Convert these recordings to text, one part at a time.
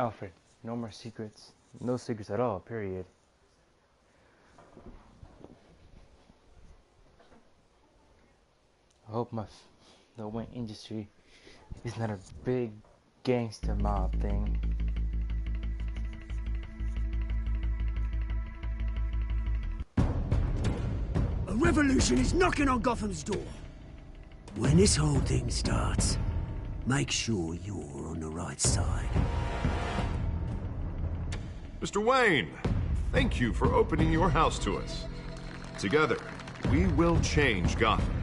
Alfred, no more secrets. No secrets at all, period. I hope the wine industry is not a big gangster mob thing. A revolution is knocking on Gotham's door. When this whole thing starts, make sure you're on the right side. Mr. Wayne, thank you for opening your house to us. Together, we will change Gotham.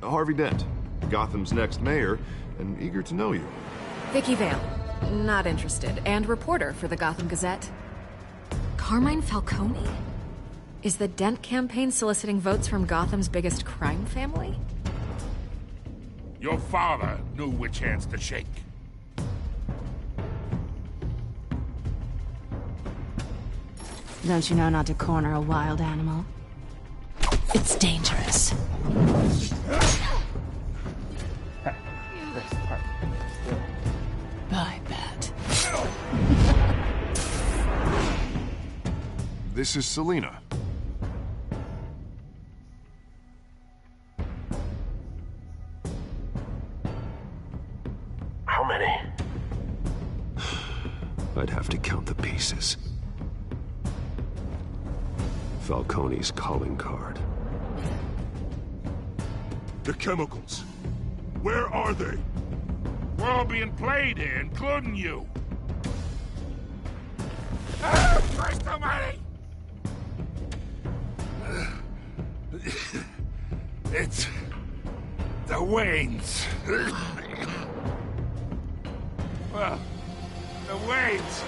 Harvey Dent, Gotham's next mayor, and eager to know you. Vicky Vale, not interested, and reporter for the Gotham Gazette. Carmine Falcone? Is the Dent campaign soliciting votes from Gotham's biggest crime family? Your father knew which hands to shake. Don't you know not to corner a wild animal? It's dangerous. I bet. This is Selina. How many? I'd have to count the pieces. Falcone's calling card. The chemicals. Where are they? We're all being played here, including you. Ah, Christ almighty! It's the Waynes. Well, the Waynes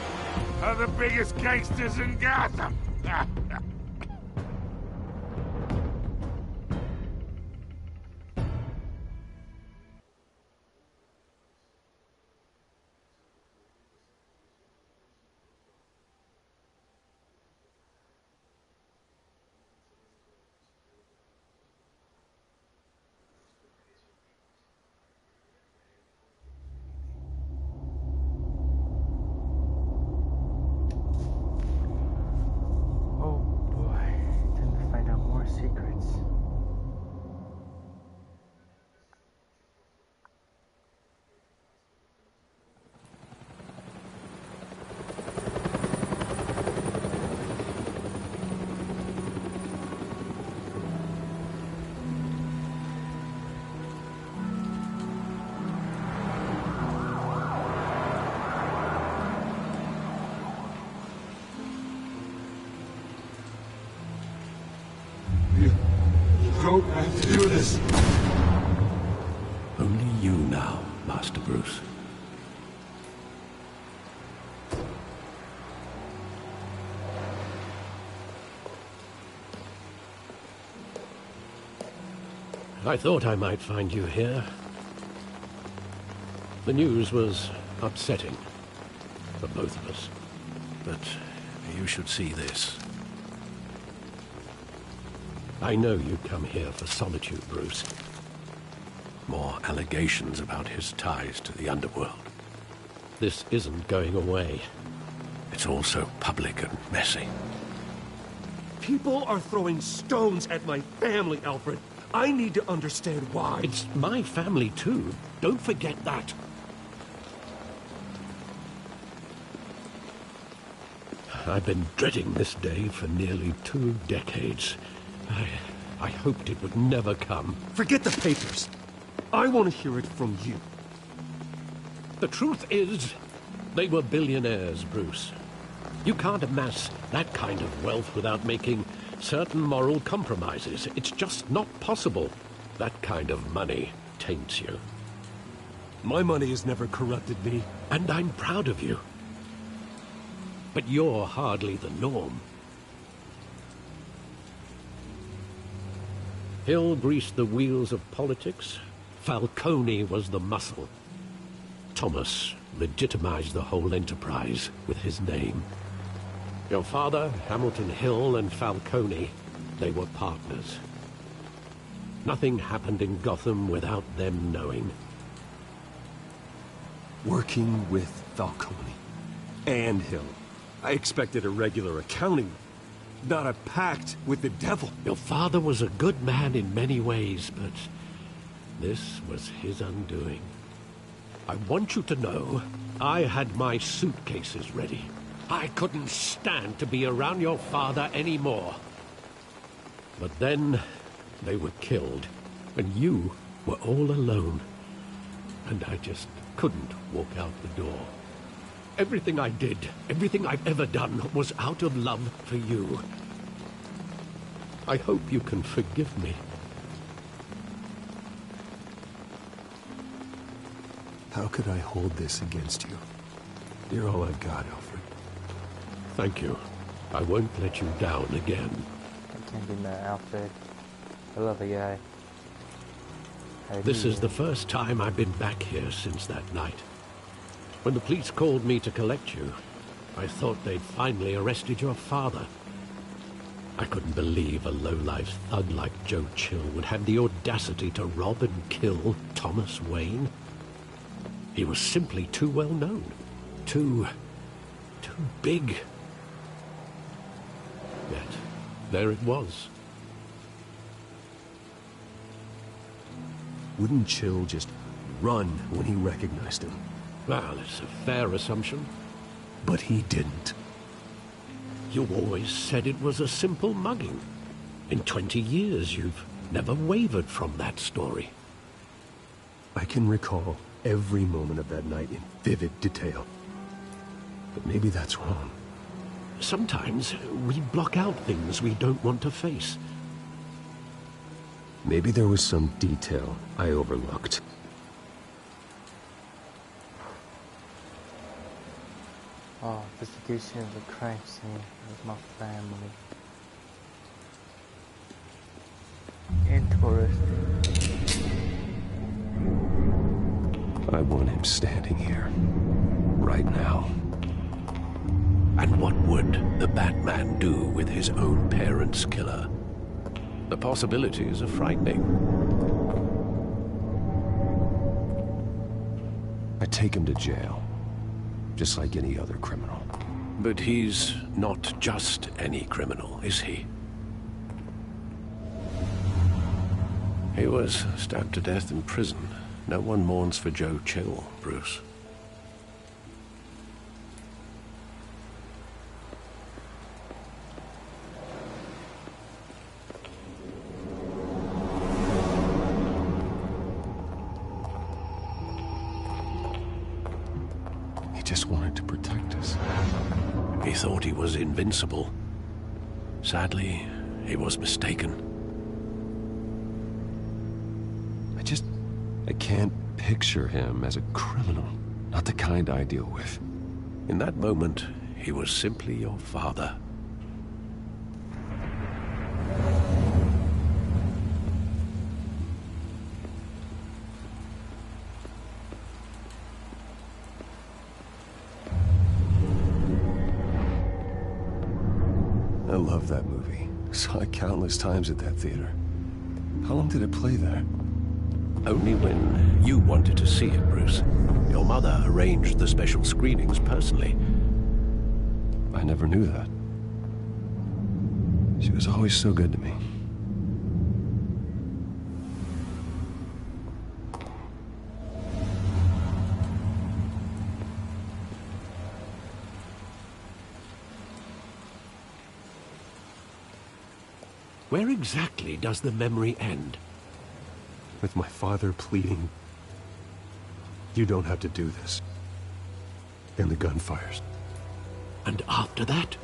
are the biggest gangsters in Gotham. Don't have to do this. Only you now, Master Bruce. I thought I might find you here. The news was upsetting for both of us. But you should see this. I know you come here for solitude, Bruce. More allegations about his ties to the underworld. This isn't going away. It's all so public and messy. People are throwing stones at my family, Alfred. I need to understand why. It's my family, too. Don't forget that. I've been dreading this day for nearly 2 decades. I hoped it would never come. Forget the papers. I want to hear it from you. The truth is, they were billionaires, Bruce. You can't amass that kind of wealth without making certain moral compromises. It's just not possible. That kind of money taints you. My money has never corrupted me. And I'm proud of you. But you're hardly the norm. Hill greased the wheels of politics. Falcone was the muscle. Thomas legitimized the whole enterprise with his name. Your father, Hamilton Hill, and Falcone, they were partners. Nothing happened in Gotham without them knowing. Working with Falcone and Hill. I expected a regular accounting, not a pact with the devil. Your father was a good man in many ways, but this was his undoing. I want you to know, I had my suitcases ready. I couldn't stand to be around your father anymore. But then, they were killed, and you were all alone. And I just couldn't walk out the door. Everything I did, everything I've ever done, was out of love for you. I hope you can forgive me. How could I hold this against you? You're all I've got, Alfred. Thank you. I won't let you down again. I can't be mad, Alfred. I love the guy. This is the first time I've been back here since that night. When the police called me to collect you, I thought they'd finally arrested your father. I couldn't believe a low-life thug like Joe Chill would have the audacity to rob and kill Thomas Wayne. He was simply too well known. Too big. Yet, there it was. Wouldn't Chill just run when he recognized him? Well, it's a fair assumption. But he didn't. You always said it was a simple mugging. In 20 years, you've never wavered from that story. I can recall every moment of that night in vivid detail. But maybe that's wrong. Sometimes we block out things we don't want to face. Maybe there was some detail I overlooked. Oh, investigation of the crime scene with my family. Interesting. I want him standing here. Right now. And what would the Batman do with his own parents' killer? The possibilities are frightening. I take him to jail. Just like any other criminal. But he's not just any criminal, is he? He was stabbed to death in prison. No one mourns for Joe Chill, Bruce. He just wanted to protect us. He thought he was invincible. Sadly, he was mistaken. I can't picture him as a criminal. Not the kind I deal with. In that moment, he was simply your father. I love that movie. Saw it countless times at that theater. How long did it play there? Only when you wanted to see it, Bruce. Your mother arranged the special screenings personally. I never knew that. She was always so good to me. Where exactly does the memory end? With my father pleading, "You don't have to do this." And the gun fires. And after that?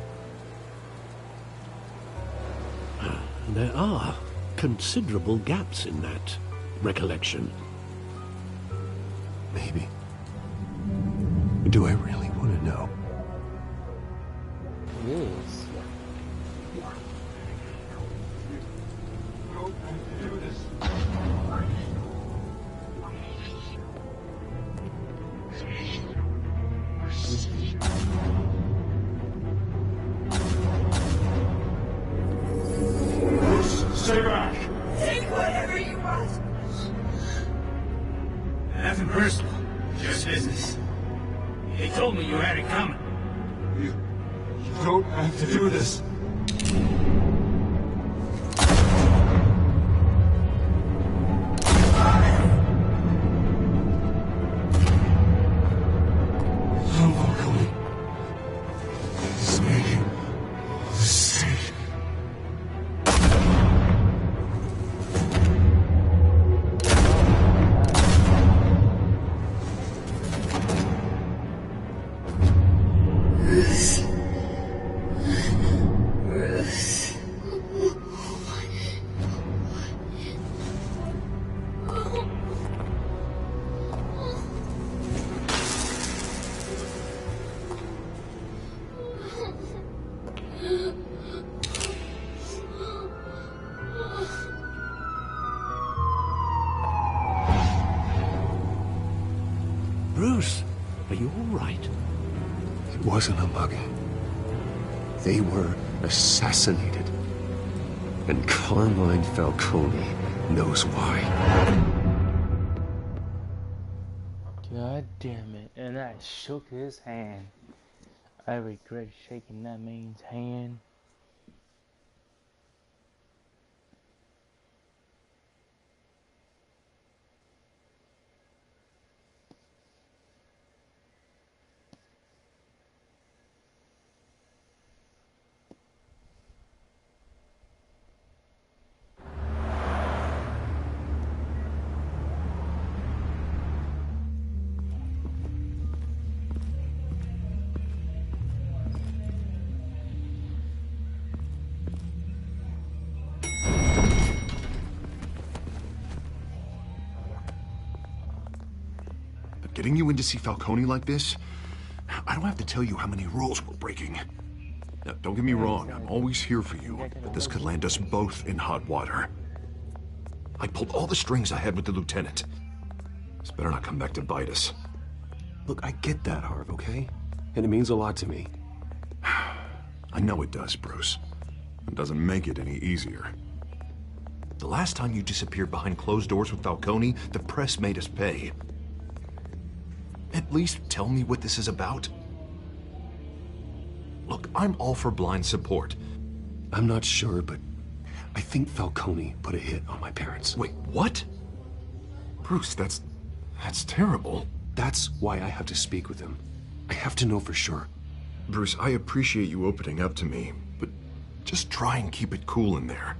There are considerable gaps in that recollection. Maybe. Do I really want to know? Yes. Stay back! Take whatever you want. Nothing personal. Your business. They told me you had it coming. You don't have to do this. Falcone. This made a mistake. Bruce, are you all right? It wasn't a mugging. They were assassinated. And Carmine Falcone knows why. God damn it. And I shook his hand. I regret shaking that man's hand. Getting you in to see Falcone like this? I don't have to tell you how many rules we're breaking. Now, don't get me wrong, I'm always here for you, but this could land us both in hot water. I pulled all the strings I had with the lieutenant. This better not come back to bite us. Look, I get that, Harv, okay? And it means a lot to me. I know it does, Bruce. It doesn't make it any easier. The last time you disappeared behind closed doors with Falcone, the press made us pay. At least tell me what this is about. Look, I'm all for blind support. I'm not sure, but I think Falcone put a hit on my parents. Wait, what? Bruce, that's terrible. That's why I have to speak with him. I have to know for sure. Bruce, I appreciate you opening up to me, but just try and keep it cool in there.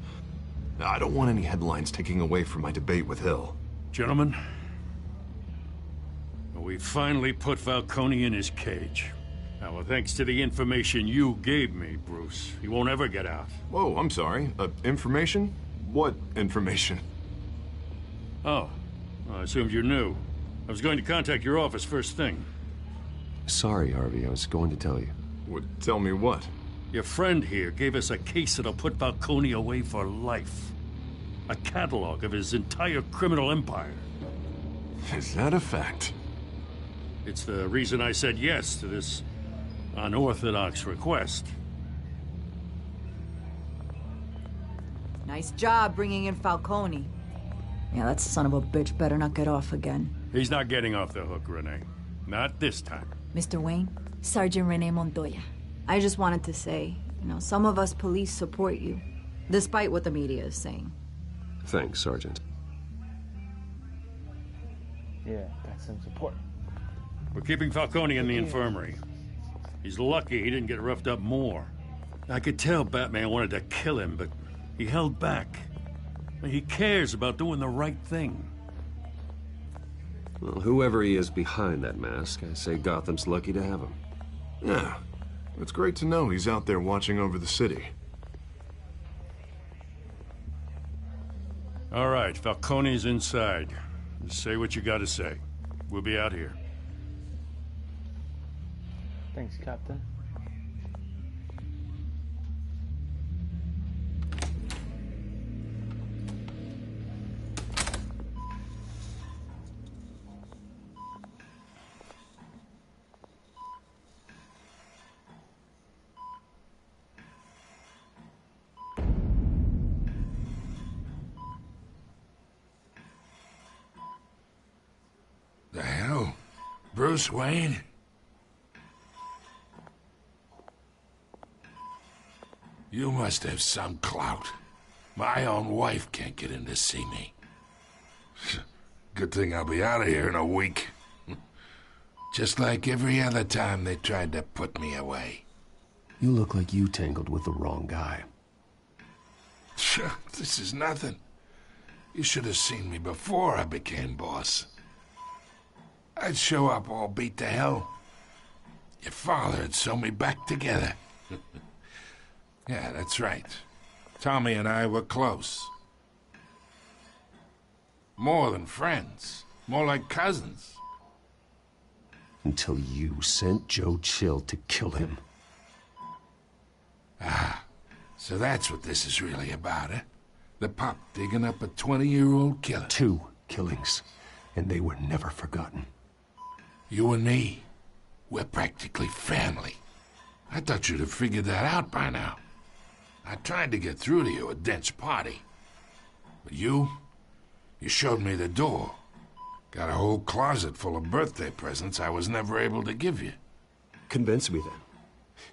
I don't want any headlines taking away from my debate with Hill. Gentlemen, we finally put Falcone in his cage. Now, thanks to the information you gave me, Bruce, he won't ever get out. Whoa, I'm sorry. Information? What information? Oh, I assumed you knew. I was going to contact your office first thing. Sorry, Harvey, I was going to tell you. Tell me what? Your friend here gave us a case that'll put Falcone away for life. A catalog of his entire criminal empire. Is that a fact? It's the reason I said yes to this unorthodox request. Nice job bringing in Falcone. Yeah, that son of a bitch better not get off again. He's not getting off the hook, Renee. Not this time. Mr. Wayne, Sergeant Renee Montoya. I just wanted to say, some of us police support you, despite what the media is saying. Thanks, Sergeant. Yeah, that's some support. We're keeping Falcone in the infirmary. He's lucky he didn't get roughed up more. I could tell Batman wanted to kill him, but he held back. He cares about doing the right thing. Well, whoever he is behind that mask, I say Gotham's lucky to have him. Yeah, it's great to know he's out there watching over the city. All right, Falcone's inside. Just say what you gotta say. We'll be out here. Thanks, Captain. The hell? Bruce Wayne? You must have some clout. My own wife can't get in to see me. Good thing I'll be out of here in a week. Just like every other time they tried to put me away. You look like you tangled with the wrong guy. This is nothing. You should have seen me before I became boss. I'd show up all beat to hell. Your father had sewn me back together. Yeah, that's right. Tommy and I were close. More than friends. More like cousins. Until you sent Joe Chill to kill him. Ah, so that's what this is really about, eh? The pup digging up a 20-year-old killer. 2 killings, and they were never forgotten. You and me, we're practically family. I thought you'd have figured that out by now. I tried to get through to you at Dent's party. But you showed me the door. Got a whole closet full of birthday presents I was never able to give you. Convince me then.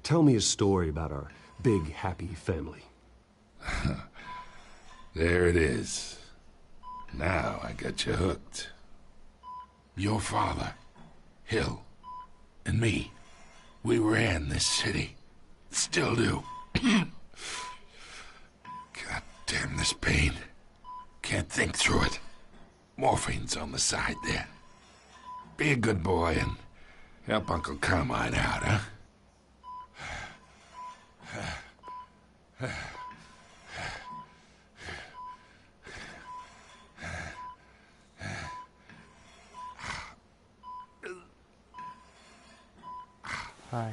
Tell me a story about our big, happy family. There it is. Now I got you hooked. Your father, Hill, and me, we ran this city. Still do. God damn this pain. Can't think through it. Morphine's on the side there. Be a good boy and help Uncle Carmine out, huh? Hi.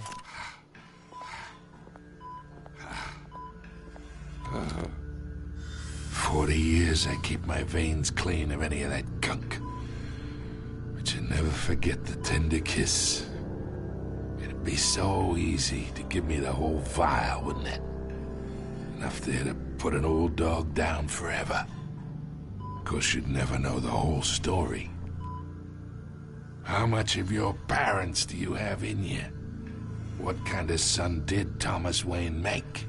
40 years I keep my veins clean of any of that gunk. But you never forget the tender kiss. It'd be so easy to give me the whole vial, wouldn't it? Enough there to put an old dog down forever. Of course, you'd never know the whole story. How much of your parents do you have in you? What kind of son did Thomas Wayne make?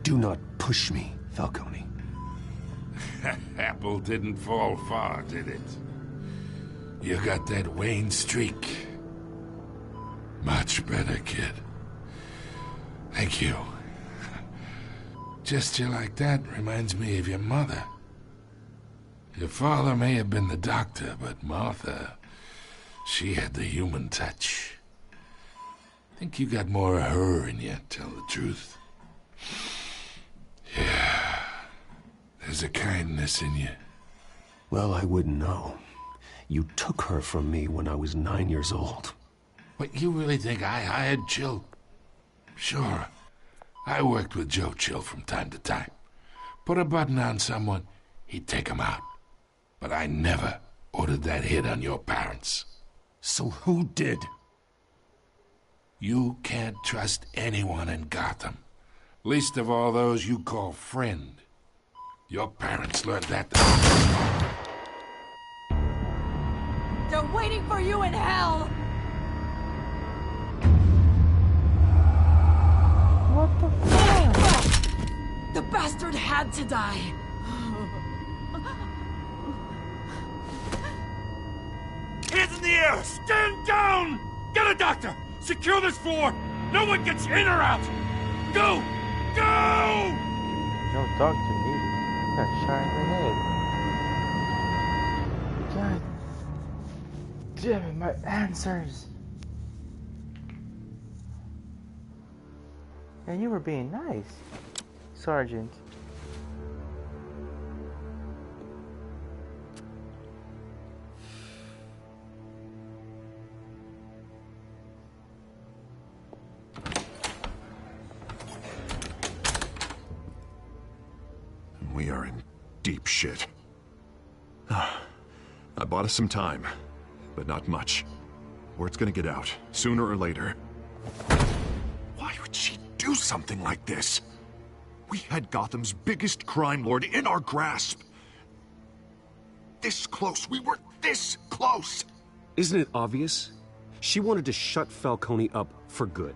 Do not push me, Falcone. Apple didn't fall far, did it? You got that Wayne streak. Much better, kid. Thank you. Gesture like that reminds me of your mother. Your father may have been the doctor, but Martha, she had the human touch. Think you got more of her in you, tell the truth. Yeah. There's a kindness in you. Well, I wouldn't know. You took her from me when I was 9 years old. What, you really think I hired Chill? Sure. I worked with Joe Chill from time to time. Put a button on someone, he'd take him out. But I never ordered that hit on your parents. So who did? You can't trust anyone in Gotham. Least of all those you call friend. Your parents learned that. They're waiting for you in hell! What the fuck? The bastard had to die! Hands in the air! Stand down! Get a doctor! Secure this floor! No one gets in or out! Go! Go! No doctor needed. Got shot in the head. God damn it, my answers. And you were being nice, Sergeant. We are in deep shit. I bought us some time, but not much. Word's gonna get out, sooner or later. Why would she do something like this? We had Gotham's biggest crime lord in our grasp. This close, we were this close! Isn't it obvious? She wanted to shut Falcone up for good.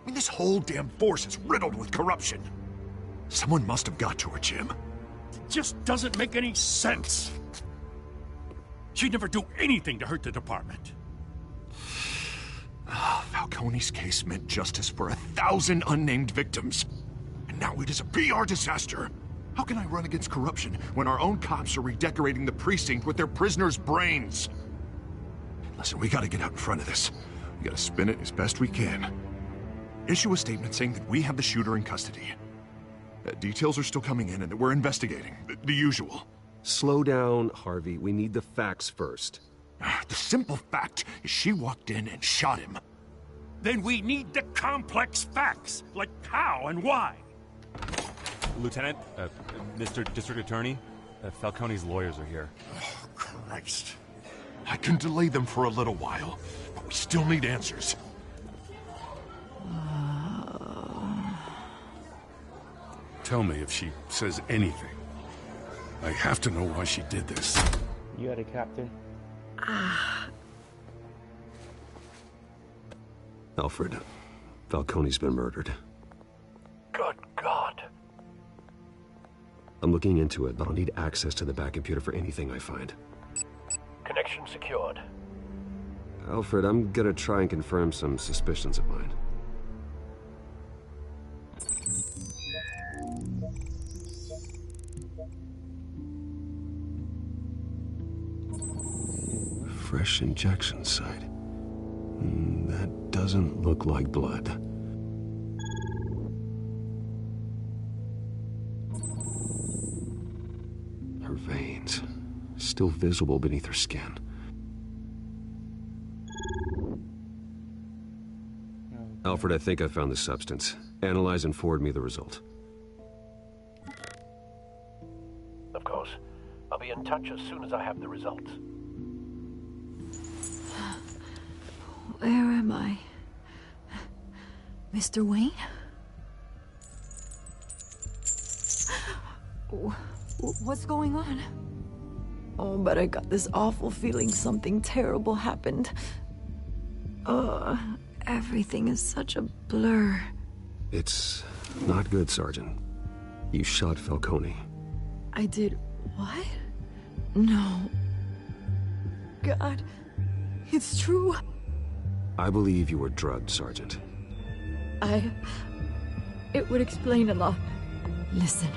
I mean, this whole damn force is riddled with corruption. Someone must have got to her, Jim. It just doesn't make any sense. She'd never do anything to hurt the department. Falcone's case meant justice for 1,000 unnamed victims. And now it is a PR disaster. How can I run against corruption when our own cops are redecorating the precinct with their prisoners' brains? Listen, we gotta get out in front of this. We gotta spin it as best we can. Issue a statement saying that we have the shooter in custody. Details are still coming in and that we're investigating. The usual. Slow down, Harvey. We need the facts first. The simple fact is she walked in and shot him. Then we need the complex facts, like how and why. Lieutenant, Mr. District Attorney, Falcone's lawyers are here. Oh, Christ. I can delay them for a little while, but we still need answers. Tell me if she says anything. I have to know why she did this. You got it, Captain. Alfred, Falcone's been murdered. Good God. I'm looking into it, but I'll need access to the back computer for anything I find. Connection secured. Alfred, I'm gonna try and confirm some suspicions of mine. Fresh injection site. That doesn't look like blood. Her veins, still visible beneath her skin. Alfred, I think I found the substance. Analyze and forward me the result. Of course. I'll be in touch as soon as I have the results. Where am I? Mr. Wayne? What's going on? Oh, but I got this awful feeling something terrible happened. Everything is such a blur. It's not good, Sergeant. You shot Falcone. I did what? No. God, it's true. I believe you were drugged, Sergeant. It would explain a lot. Listen,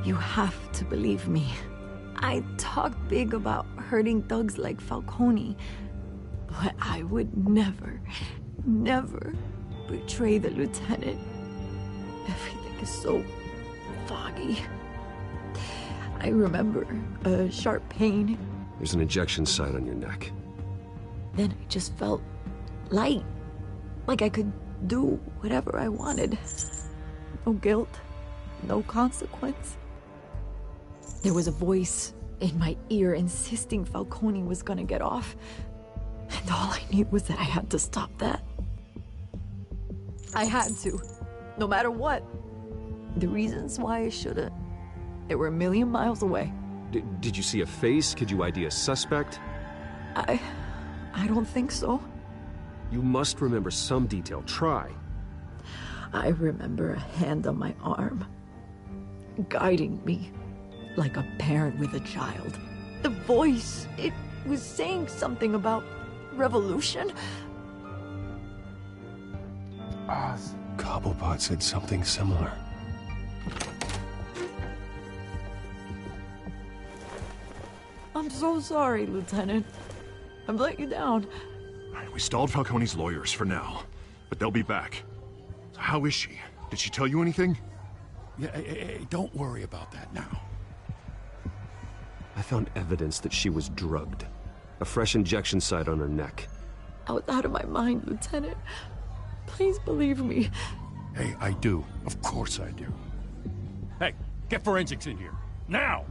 you have to believe me. I talk big about hurting thugs like Falcone, but I would never betray the lieutenant. Everything is so foggy. I remember a sharp pain. There's an injection site on your neck. Then I just felt light. Like I could do whatever I wanted. No guilt, no consequence. There was a voice in my ear insisting Falcone was gonna get off. And all I knew was that I had to stop that. I had to, no matter what. The reasons why I shouldn't, they were a million miles away. Did you see a face? Could you ID a suspect? I don't think so. You must remember some detail. Try. I remember a hand on my arm, guiding me like a parent with a child. The voice, it was saying something about revolution. Cobblepot said something similar. I'm so sorry, Lieutenant. I've let you down. We stalled Falcone's lawyers for now, but they'll be back. So how is she? Did she tell you anything? Yeah, hey, don't worry about that now. I found evidence that she was drugged. A fresh injection site on her neck. I was out of my mind, Lieutenant. Please believe me. Hey, I do. Of course I do. Hey, get forensics in here. Now!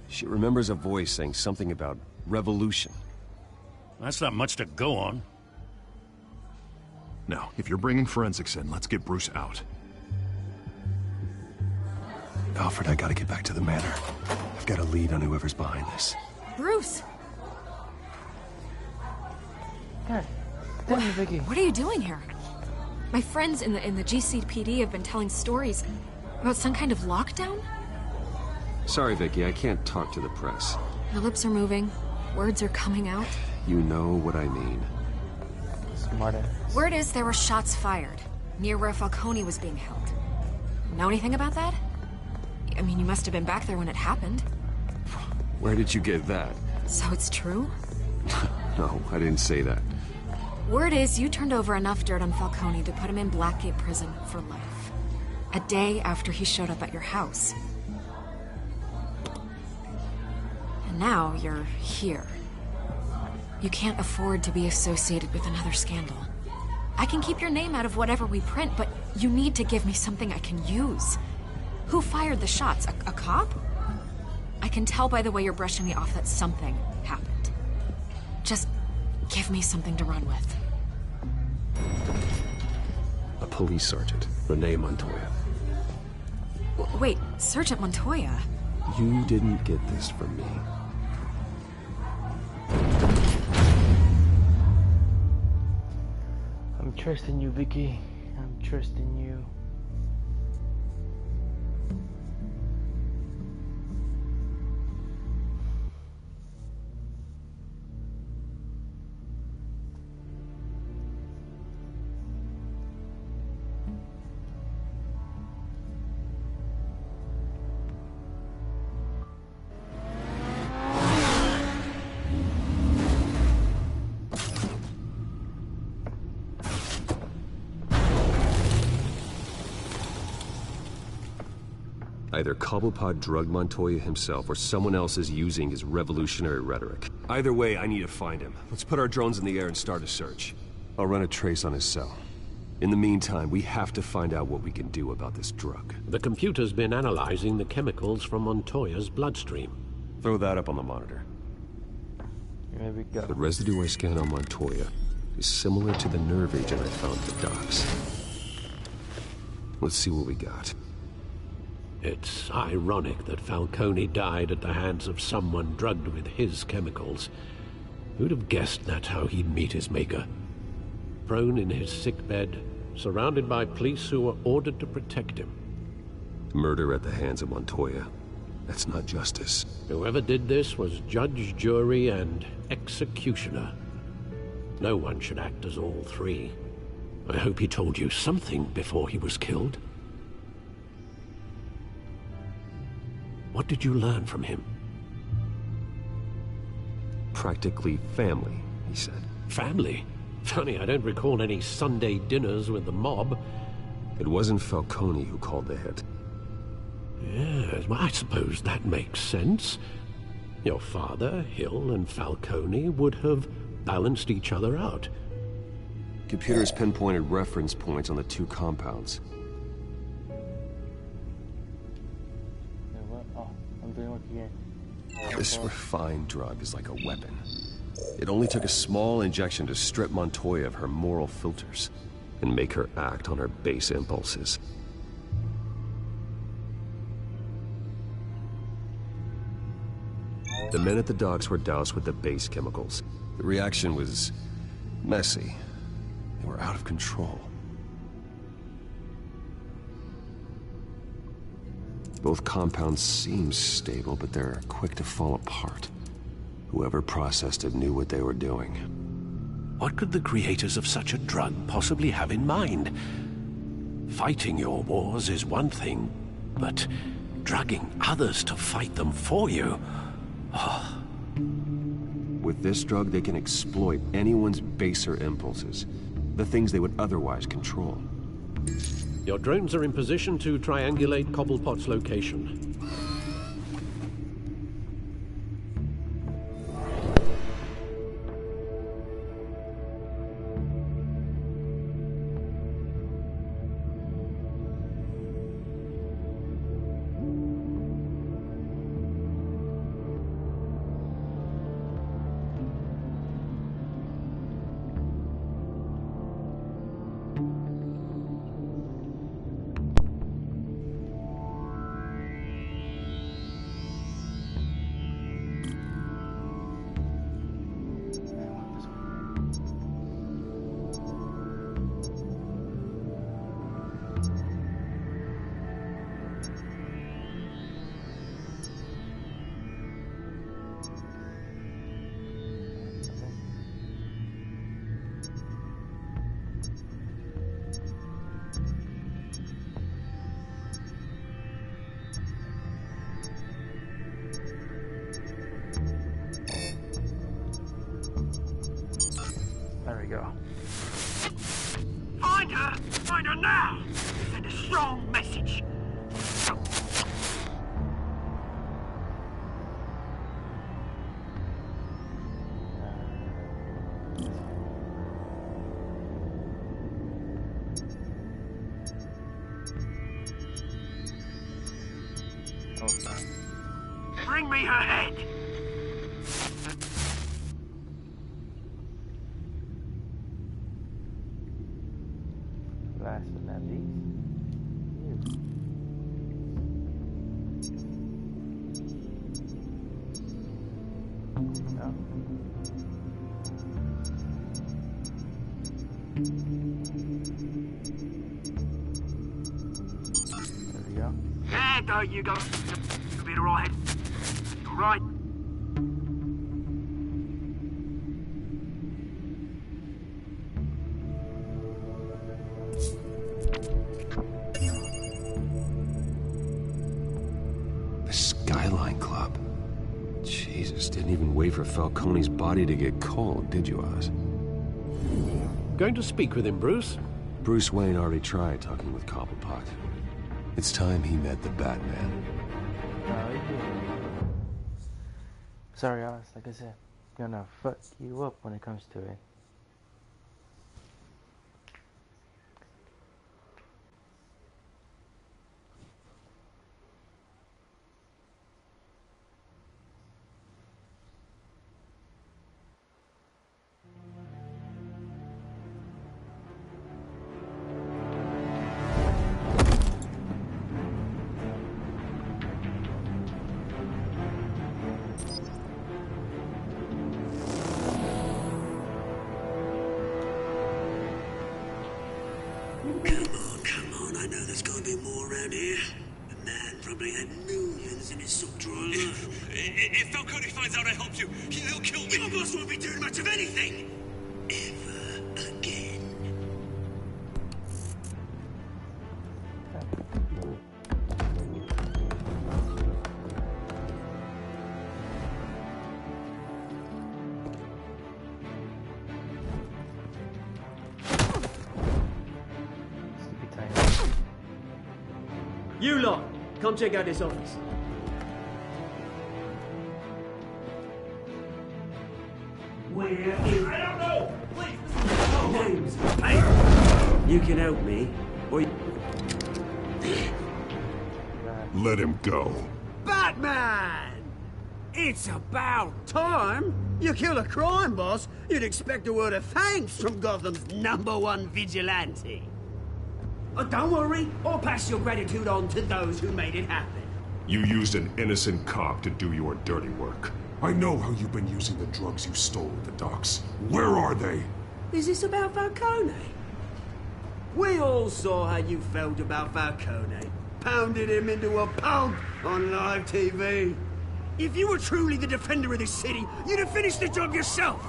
She remembers a voice saying something about revolution. That's not much to go on. Now, if you're bringing forensics in, let's get Bruce out. Alfred, I gotta get back to the manor. I've got a lead on whoever's behind this. Bruce! God damn it, Vicky. What are you doing here? My friends in the GCPD have been telling stories about some kind of lockdown? Sorry, Vicky, I can't talk to the press. Your lips are moving. Words are coming out. You know what I mean. Smartass. Word is there were shots fired near where Falcone was being held. Know anything about that? I mean, you must have been back there when it happened. Where did you get that? So it's true? No, I didn't say that. Word is you turned over enough dirt on Falcone to put him in Blackgate Prison for life. A day after he showed up at your house. And now you're here. You can't afford to be associated with another scandal. I can keep your name out of whatever we print, but you need to give me something I can use. Who fired the shots? A cop? I can tell by the way you're brushing me off that something happened. Just give me something to run with. A police sergeant, Renee Montoya. Wait, Sergeant Montoya? You didn't get this from me. I'm trusting you, Vicky. I'm trusting you. Either Cobblepot drugged Montoya himself or someone else is using his revolutionary rhetoric. Either way, I need to find him. Let's put our drones in the air and start a search. I'll run a trace on his cell. In the meantime, we have to find out what we can do about this drug. The computer's been analyzing the chemicals from Montoya's bloodstream. Throw that up on the monitor. Here we go. The residue I scanned on Montoya is similar to the nerve agent I found at the docks. Let's see what we got. It's ironic that Falcone died at the hands of someone drugged with his chemicals. Who'd have guessed that's how he'd meet his maker? Prone in his sickbed, surrounded by police who were ordered to protect him. Murder at the hands of Montoya. That's not justice. Whoever did this was judge, jury, and executioner. No one should act as all three. I hope he told you something before he was killed. What did you learn from him? Practically family, he said. Family? Funny, I don't recall any Sunday dinners with the mob. It wasn't Falcone who called the hit. Yes, well, I suppose that makes sense. Your father, Hill, and Falcone would have balanced each other out. Computers pinpointed reference points on the two compounds. This refined drug is like a weapon. It only took a small injection to strip Montoya of her moral filters and make her act on her base impulses. The men at the docks were doused with the base chemicals. The reaction was messy. They were out of control. Both compounds seem stable, but they're quick to fall apart. Whoever processed it knew what they were doing. What could the creators of such a drug possibly have in mind? Fighting your wars is one thing, but drugging others to fight them for you? Oh. With this drug, they can exploit anyone's baser impulses, the things they would otherwise control. Your drones are in position to triangulate Cobblepot's location. we go. Find her! Find her now! Send a strong message. Bring me her head! Last but not least, you. No. There we go. Yeah, there you go. You'll be alright. You're right. The Skyline Club. Jesus, didn't even wait for Falcone's body to get cold, did you, Oz? Going to speak with him, Bruce? Bruce Wayne already tried talking with Cobblepot. It's time he met the Batman. Sorry, Oz. Like I said, gonna fuck you up when it comes to it. Come on, I know there's gonna be more around here. The man probably had millions in his sock drawer alone. If Falcone finds out I helped you, he'll kill me. Your boss won't be doing much of anything. Ever again. You lot, come check out this office. Where is... I don't know! Please, names. Hey! You can help me, or you... Let him go. Batman! It's about time. You kill a crime boss, you'd expect a word of thanks from Gotham's #1 vigilante. Oh, don't worry, I'll pass your gratitude on to those who made it happen. You used an innocent cop to do your dirty work. I know how you've been using the drugs you stole at the docks. Where are they? Is this about Falcone? We all saw how you felt about Falcone. Pounded him into a pulp on live TV. If you were truly the defender of this city, you'd have finished the job yourself.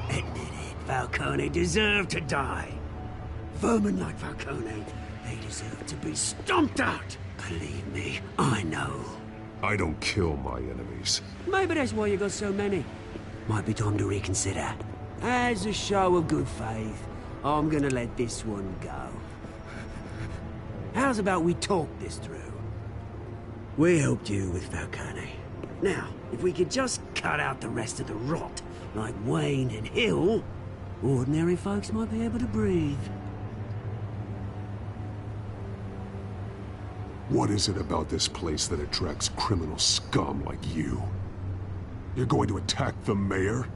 Admit it, Falcone deserved to die. Vermin like Falcone, they deserve to be stomped out. Believe me, I know. I don't kill my enemies. Maybe that's why you got so many. Might be time to reconsider. As a show of good faith, I'm gonna let this one go. How's about we talk this through? We helped you with Falcone. Now, if we could just cut out the rest of the rot, like Wayne and Hill, ordinary folks might be able to breathe. What is it about this place that attracts criminal scum like you? You're going to attack the mayor?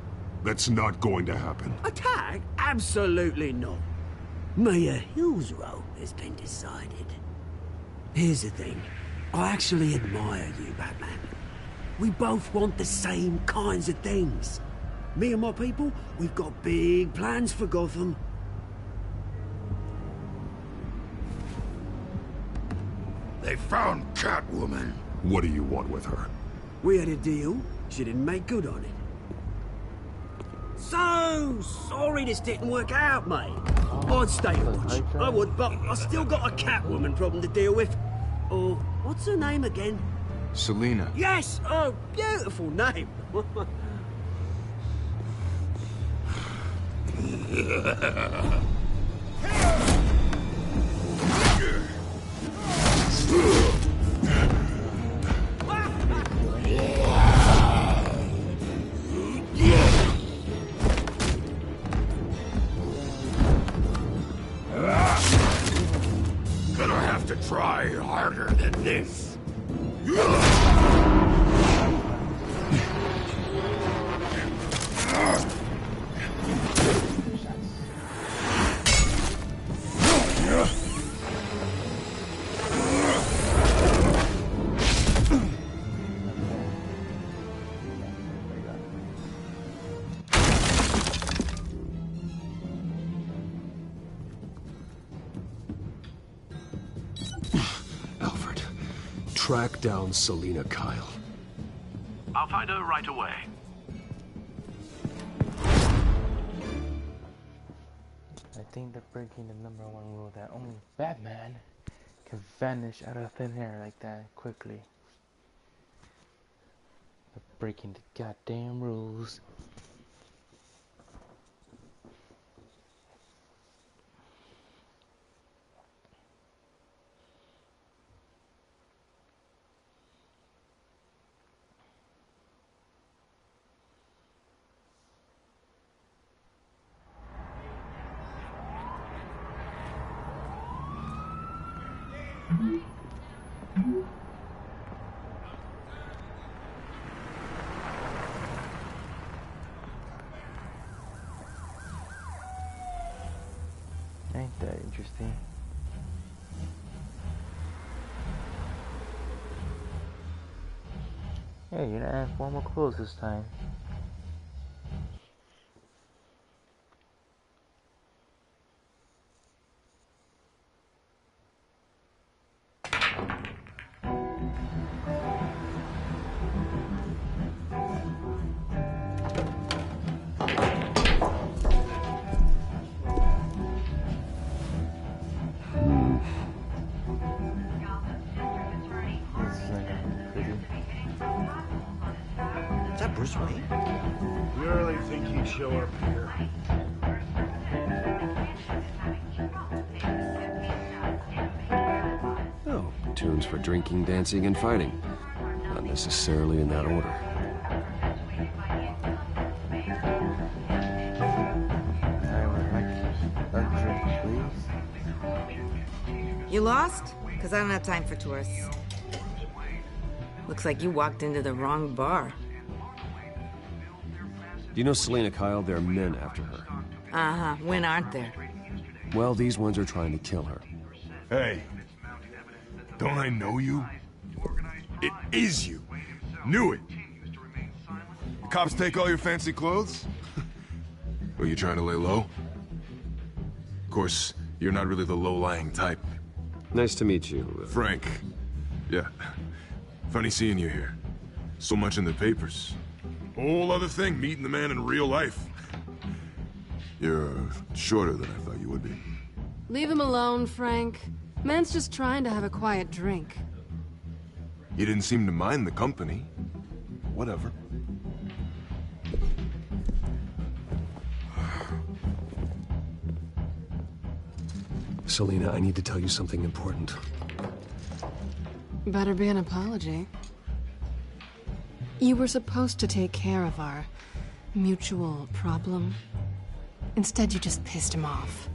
That's not going to happen. Attack? Absolutely not. Mayor Hill's role has been decided. Here's the thing. I actually admire you, Batman. We both want the same kinds of things. Me and my people, we've got big plans for Gotham. They found Catwoman. What do you want with her? We had a deal. She didn't make good on it. So sorry this didn't work out, mate. I'd stay watch. I would, but I still got a Catwoman problem to deal with. Oh, what's her name again? Selina. Yes! Oh, beautiful name. Gonna have to try harder than this. Alfred, track down Selina Kyle. I'll find her right away. I think they're breaking the #1 rule that only Batman can vanish out of thin air like that quickly. They're breaking the goddamn rules. Ain't that interesting? Hey, you're not in formal clothes this time. Is that Bruce Wayne? You really think he'd show up here? Oh, tunes for drinking, dancing, and fighting. Not necessarily in that order. I would like a drink, please. You lost? Because I don't have time for tourists. Looks like you walked into the wrong bar. Do you know Selina Kyle? There are men after her. Uh-huh. When aren't there? Well, these ones are trying to kill her. Hey, don't I know you? It is you. Knew it. The cops take all your fancy clothes? Were you trying to lay low? Of course, you're not really the low-lying type. Nice to meet you. Frank. Yeah. Funny seeing you here. So much in the papers. Whole other thing, meeting the man in real life. You're shorter than I thought you would be. Leave him alone, Frank. Man's just trying to have a quiet drink. You didn't seem to mind the company. Whatever. Selina, I need to tell you something important. Better be an apology. You were supposed to take care of our mutual problem. Instead, you just pissed him off.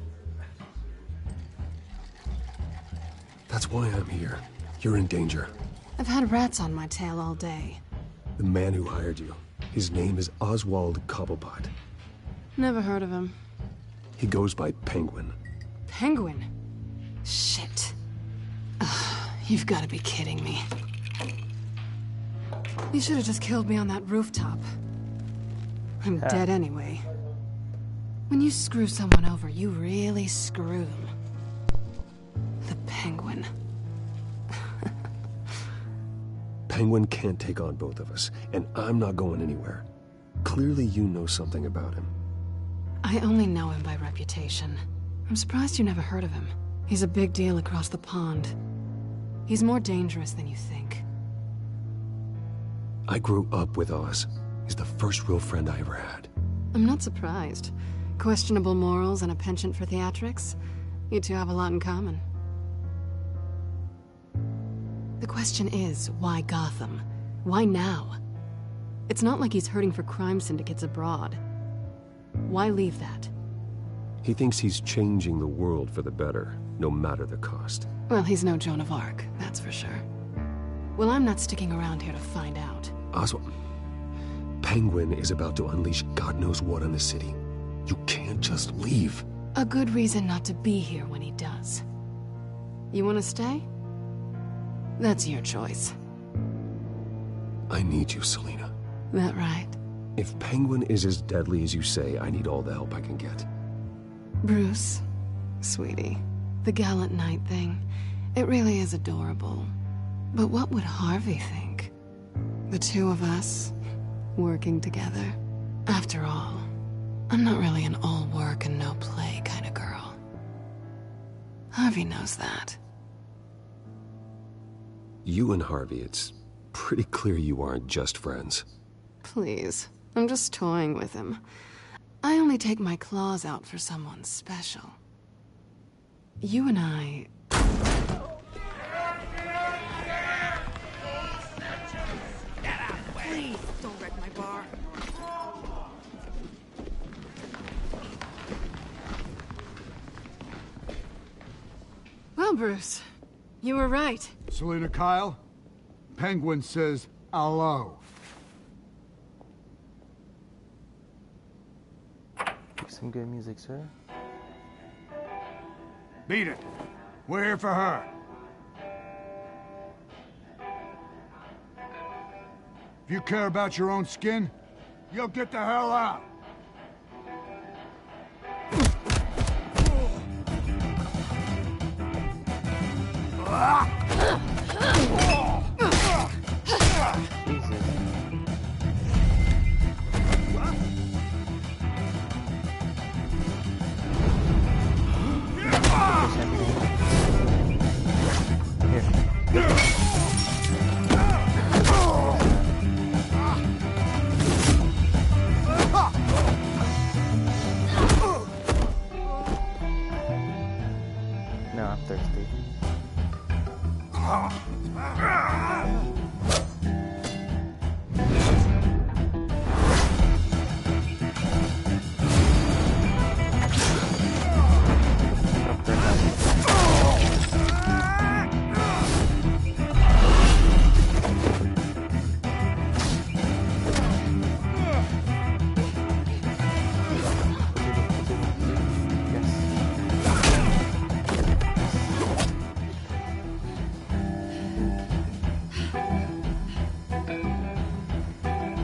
That's why I'm here. You're in danger. I've had rats on my tail all day. The man who hired you, his name is Oswald Cobblepot. Never heard of him. He goes by Penguin. Penguin? Shit. Ugh, you've got to be kidding me. You should have just killed me on that rooftop. I'm dead anyway. When you screw someone over, you really screw them. The Penguin. Penguin can't take on both of us, and I'm not going anywhere. Clearly you know something about him. I only know him by reputation. I'm surprised you never heard of him. He's a big deal across the pond. He's more dangerous than you think. I grew up with Oz. He's the first real friend I ever had. I'm not surprised. Questionable morals and a penchant for theatrics? You two have a lot in common. The question is, why Gotham? Why now? It's not like he's hurting for crime syndicates abroad. Why leave that? He thinks he's changing the world for the better, no matter the cost. Well, he's no Joan of Arc, that's for sure. Well, I'm not sticking around here to find out. Oswald, Penguin is about to unleash God knows what on the city. You can't just leave. A good reason not to be here when he does. You want to stay? That's your choice. I need you, Selina. That right? If Penguin is as deadly as you say, I need all the help I can get. Bruce, sweetie, the gallant knight thing, it really is adorable. But what would Harvey think? The two of us, working together. After all, I'm not really an all work and no play kind of girl. Harvey knows that. You and Harvey, it's pretty clear you aren't just friends. Please, I'm just toying with him. I only take my claws out for someone special. You and I... Please, don't wreck my bar. Well, Bruce, you were right. Selina Kyle, Penguin says hello. Some good music, sir. Beat it. We're here for her. If you care about your own skin, you'll get the hell out. No, I'm thirsty.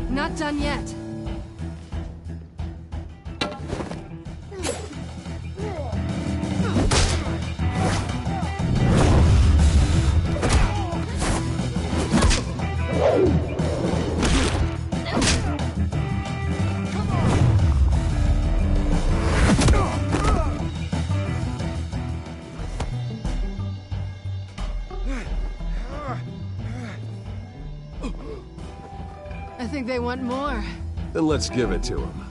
Not done yet. I think they want more. Then let's give it to him.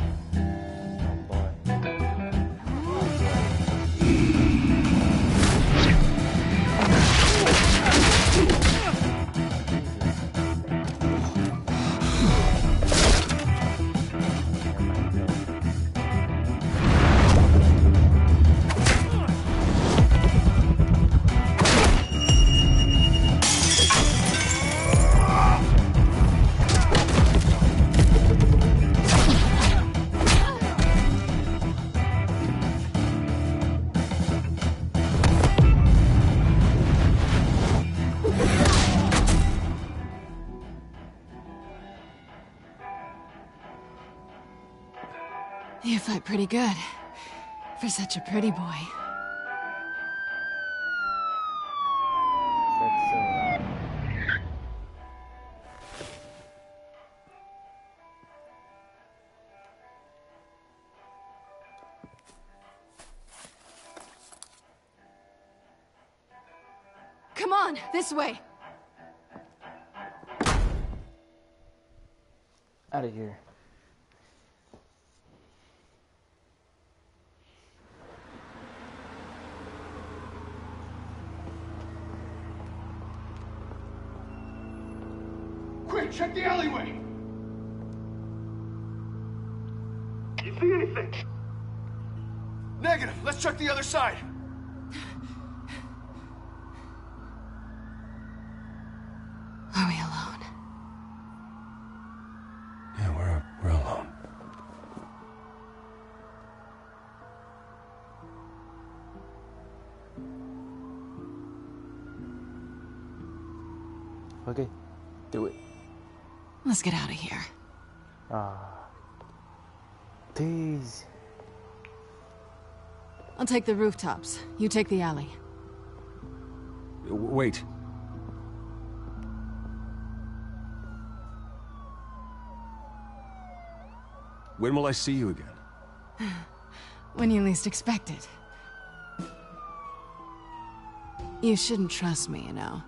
You fight pretty good. For such a pretty boy. That's so loud. Come on, this way. Out of here. the alleyway! You see anything? Negative. Let's check the other side. Are we alone? Yeah, we're alone. Okay, do it. Let's get out of here. Tease. I'll take the rooftops. You take the alley. Wait. When will I see you again? When you least expect it. You shouldn't trust me, you know.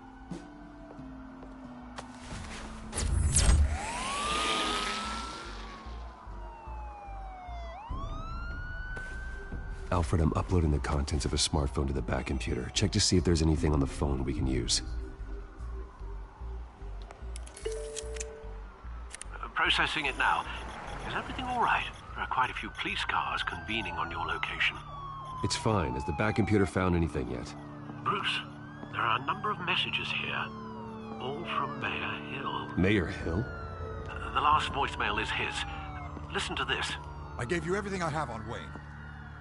Alfred, I'm uploading the contents of a smartphone to the back computer. Check to see if there's anything on the phone we can use. Processing it now. Is everything all right? There are quite a few police cars convening on your location. It's fine. Has the back computer found anything yet? Bruce, there are a number of messages here, all from Mayor Hill. Mayor Hill? The last voicemail is his. Listen to this. I gave you everything I have on Wayne.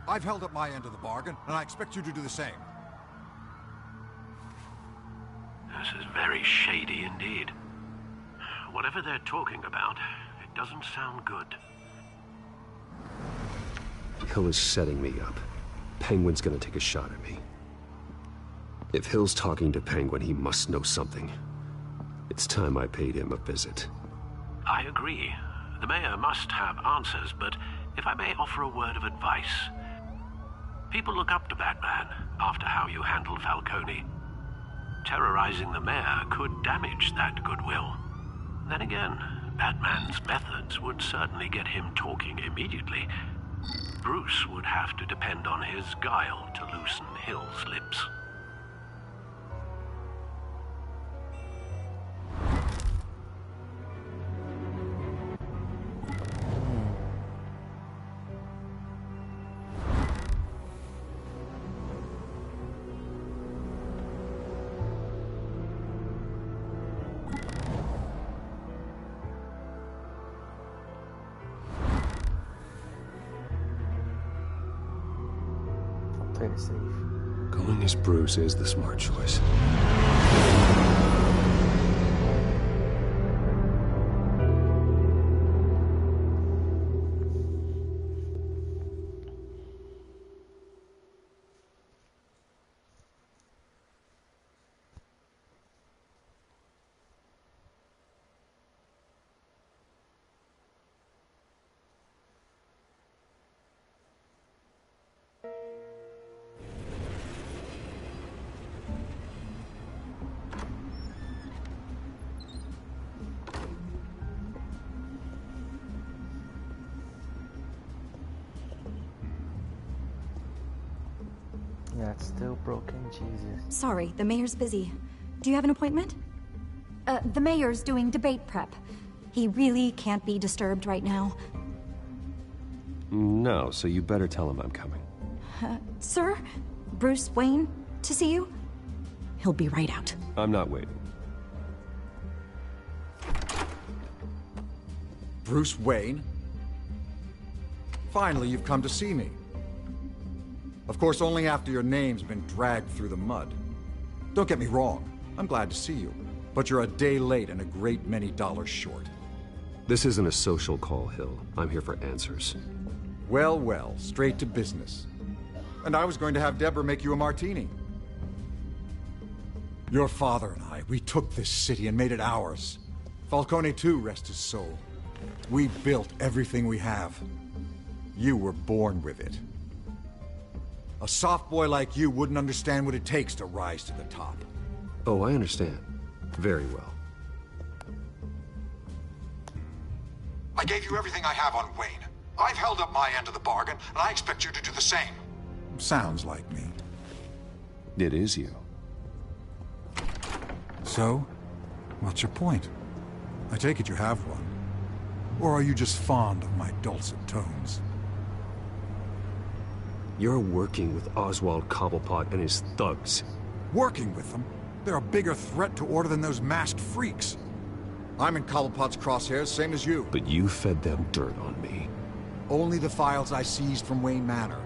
I've held up my end of the bargain, and I expect you to do the same. This is very shady indeed. Whatever they're talking about, it doesn't sound good. Hill is setting me up. Penguin's gonna take a shot at me. If Hill's talking to Penguin, he must know something. It's time I paid him a visit. I agree. The mayor must have answers, but if I may offer a word of advice. People look up to Batman after how you handled Falcone. Terrorizing the mayor could damage that goodwill. Then again, Batman's methods would certainly get him talking immediately. Bruce would have to depend on his guile to loosen Hill's lips. Play it safe. Going as Bruce is the smart choice. Yeah, it's still broken, Jesus. Sorry, the mayor's busy. Do you have an appointment? The mayor's doing debate prep. He really can't be disturbed right now. No, so you better tell him I'm coming. Sir? Bruce Wayne to see you? He'll be right out. I'm not waiting. Bruce Wayne? Finally, you've come to see me. Of course, only after your name's been dragged through the mud. Don't get me wrong, I'm glad to see you. But you're a day late and a great many dollars short. This isn't a social call, Hill. I'm here for answers. Well, well, straight to business. And I was going to have Deborah make you a martini. Your father and I, we took this city and made it ours. Falcone too, rest his soul. We built everything we have. You were born with it. A soft boy like you wouldn't understand what it takes to rise to the top. Oh, I understand. Very well. I gave you everything I have on Wayne. I've held up my end of the bargain, and I expect you to do the same. Sounds like me. It is you. So, what's your point? I take it you have one. Or are you just fond of my dulcet tones? You're working with Oswald Cobblepot and his thugs. Working with them? They're a bigger threat to order than those masked freaks. I'm in Cobblepot's crosshairs, same as you. But you fed them dirt on me. Only the files I seized from Wayne Manor.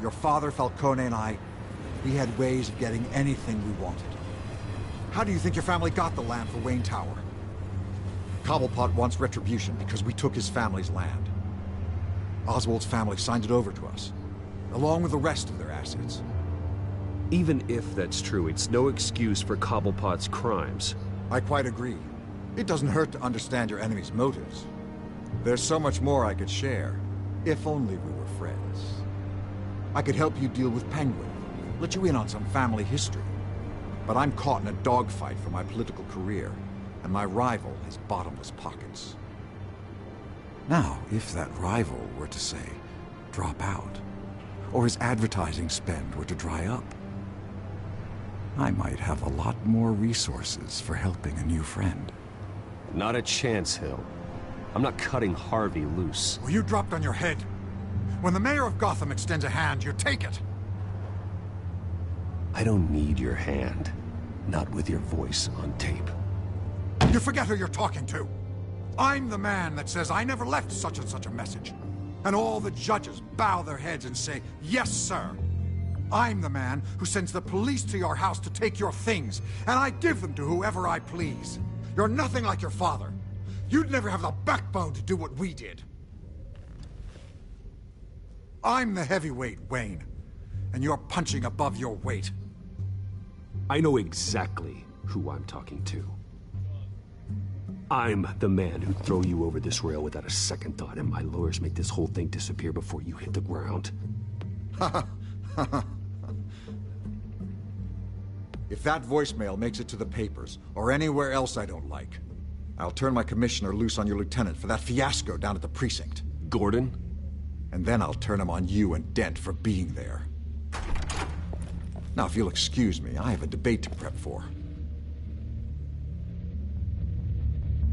Your father, Falcone, and I, we had ways of getting anything we wanted. How do you think your family got the land for Wayne Tower? Cobblepot wants retribution because we took his family's land. Oswald's family signed it over to us, along with the rest of their assets. Even if that's true, it's no excuse for Cobblepot's crimes. I quite agree. It doesn't hurt to understand your enemy's motives. There's so much more I could share, if only we were friends. I could help you deal with Penguin, let you in on some family history. But I'm caught in a dogfight for my political career, and my rival has bottomless pockets. Now, if that rival were to say, drop out, or his advertising spend were to dry up, I might have a lot more resources for helping a new friend. Not a chance, Hill. I'm not cutting Harvey loose. Well, you dropped on your head. When the mayor of Gotham extends a hand, you take it. I don't need your hand. Not with your voice on tape. You forget who you're talking to. I'm the man that says I never left such and such a message. And all the judges bow their heads and say, yes, sir. I'm the man who sends the police to your house to take your things, and I give them to whoever I please. You're nothing like your father. You'd never have the backbone to do what we did. I'm the heavyweight, Wayne, and you're punching above your weight. I know exactly who I'm talking to. I'm the man who'd throw you over this rail without a second thought, and my lawyers make this whole thing disappear before you hit the ground. If that voicemail makes it to the papers, or anywhere else I don't like, I'll turn my commissioner loose on your lieutenant for that fiasco down at the precinct. Gordon? And then I'll turn him on you and Dent for being there. Now, if you'll excuse me, I have a debate to prep for.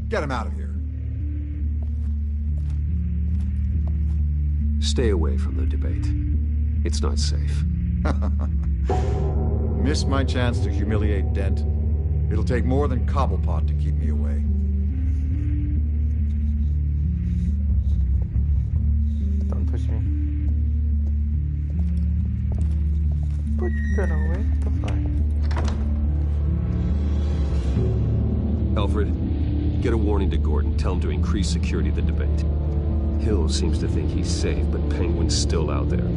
Get him out of here. Stay away from the debate. It's not safe. Missed my chance to humiliate Dent. It'll take more than Cobblepot to keep me away. Don't push me. Put your gun away. The fuck? Alfred, get a warning to Gordon. Tell him to increase security of the debate. Hill seems to think he's safe, but Penguin's still out there.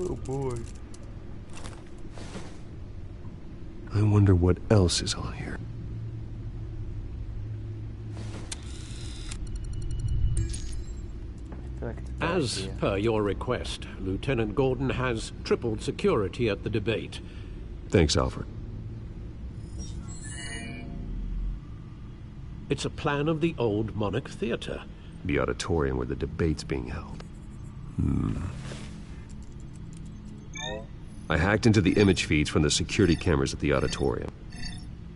Oh boy. I wonder what else is on here. As per your request, Lieutenant Gordon has tripled security at the debate. Thanks, Alfred. It's a plan of the old Monarch Theater. The auditorium where the debate's being held. I hacked into the image feeds from the security cameras at the auditorium.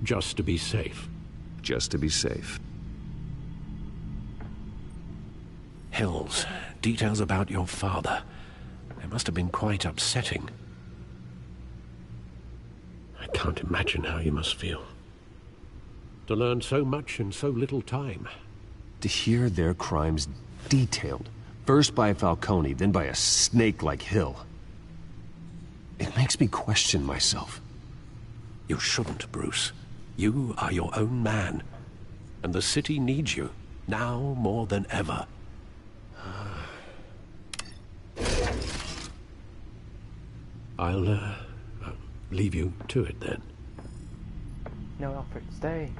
Just to be safe. Just to be safe. Hills, details about your father. They must have been quite upsetting. I can't imagine how you must feel. To learn so much in so little time. To hear their crimes detailed, first by Falcone, then by a snake like Hill. It makes me question myself. You shouldn't, Bruce. You are your own man. And the city needs you, now more than ever. I'll leave you to it then. No, Alfred, stay.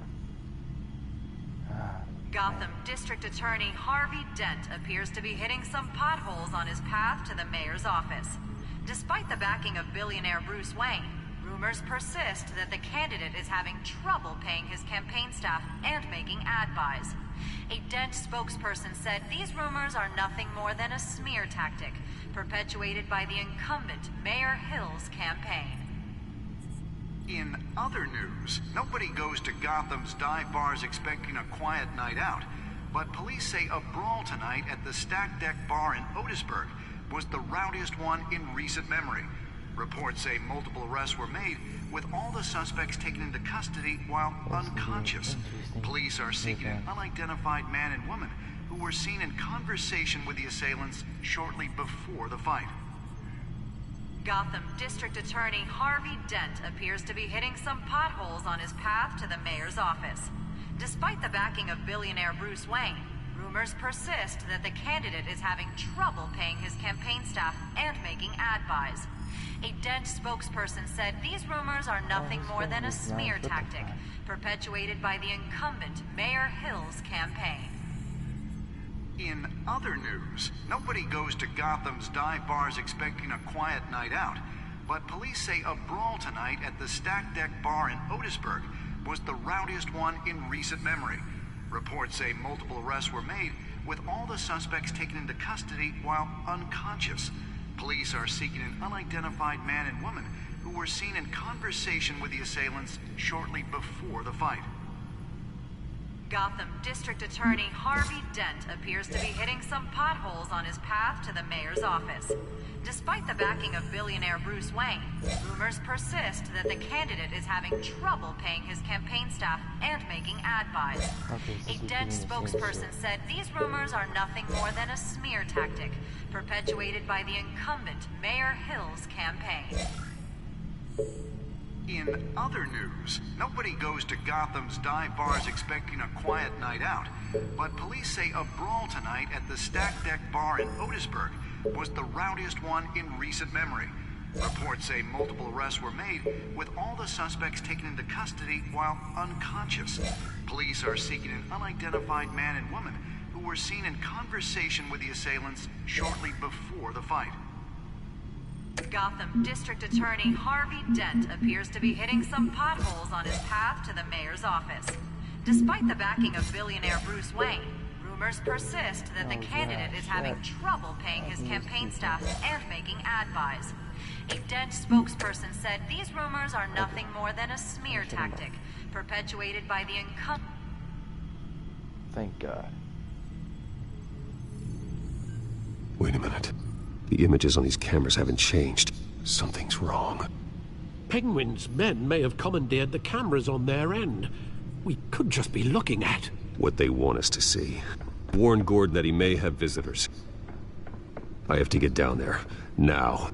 Gotham District Attorney Harvey Dent appears to be hitting some potholes on his path to the mayor's office. Despite the backing of billionaire Bruce Wayne, rumors persist that the candidate is having trouble paying his campaign staff and making ad buys. A Dent spokesperson said these rumors are nothing more than a smear tactic, perpetuated by the incumbent Mayor Hill's campaign. In other news, nobody goes to Gotham's dive bars expecting a quiet night out, but police say a brawl tonight at the Stack Deck Bar in Otisburg was the rowdiest one in recent memory. Reports say multiple arrests were made, with all the suspects taken into custody while unconscious. Police are seeking an unidentified man and woman who were seen in conversation with the assailants shortly before the fight. Gotham District Attorney Harvey Dent appears to be hitting some potholes on his path to the mayor's office. Despite the backing of billionaire Bruce Wayne, rumors persist that the candidate is having trouble paying his campaign staff and making ad buys. A Dent spokesperson said these rumors are nothing more than a smear tactic, perpetuated by the incumbent Mayor Hill's campaign. In other news, nobody goes to Gotham's dive bars expecting a quiet night out, but police say a brawl tonight at the Stack Deck Bar in Otisburg was the rowdiest one in recent memory. Reports say multiple arrests were made, with all the suspects taken into custody while unconscious. Police are seeking an unidentified man and woman who were seen in conversation with the assailants shortly before the fight. Gotham District Attorney Harvey Dent appears to be hitting some potholes on his path to the mayor's office. Despite the backing of billionaire Bruce Wayne, rumors persist that the candidate is having trouble paying his campaign staff and making ad buys. A Dent spokesperson said these rumors are nothing more than a smear tactic, perpetuated by the incumbent Mayor Hill's campaign. In other news, nobody goes to Gotham's dive bars expecting a quiet night out, but police say a brawl tonight at the Stack Deck Bar in Otisburg was the rowdiest one in recent memory. Reports say multiple arrests were made, with all the suspects taken into custody while unconscious. Police are seeking an unidentified man and woman who were seen in conversation with the assailants shortly before the fight. Gotham District Attorney Harvey Dent appears to be hitting some potholes on his path to the mayor's office. Despite the backing of billionaire Bruce Wayne, rumors persist that the candidate is having trouble paying his campaign staff and making ad buys. A Dent spokesperson said these rumors are nothing more than a smear tactic, perpetuated by the incumbent. Thank God. Wait a minute. The images on these cameras haven't changed. Something's wrong. Penguin's men may have commandeered the cameras on their end. We could just be looking at what they want us to see. Warn Gordon that he may have visitors. I have to get down there. Now.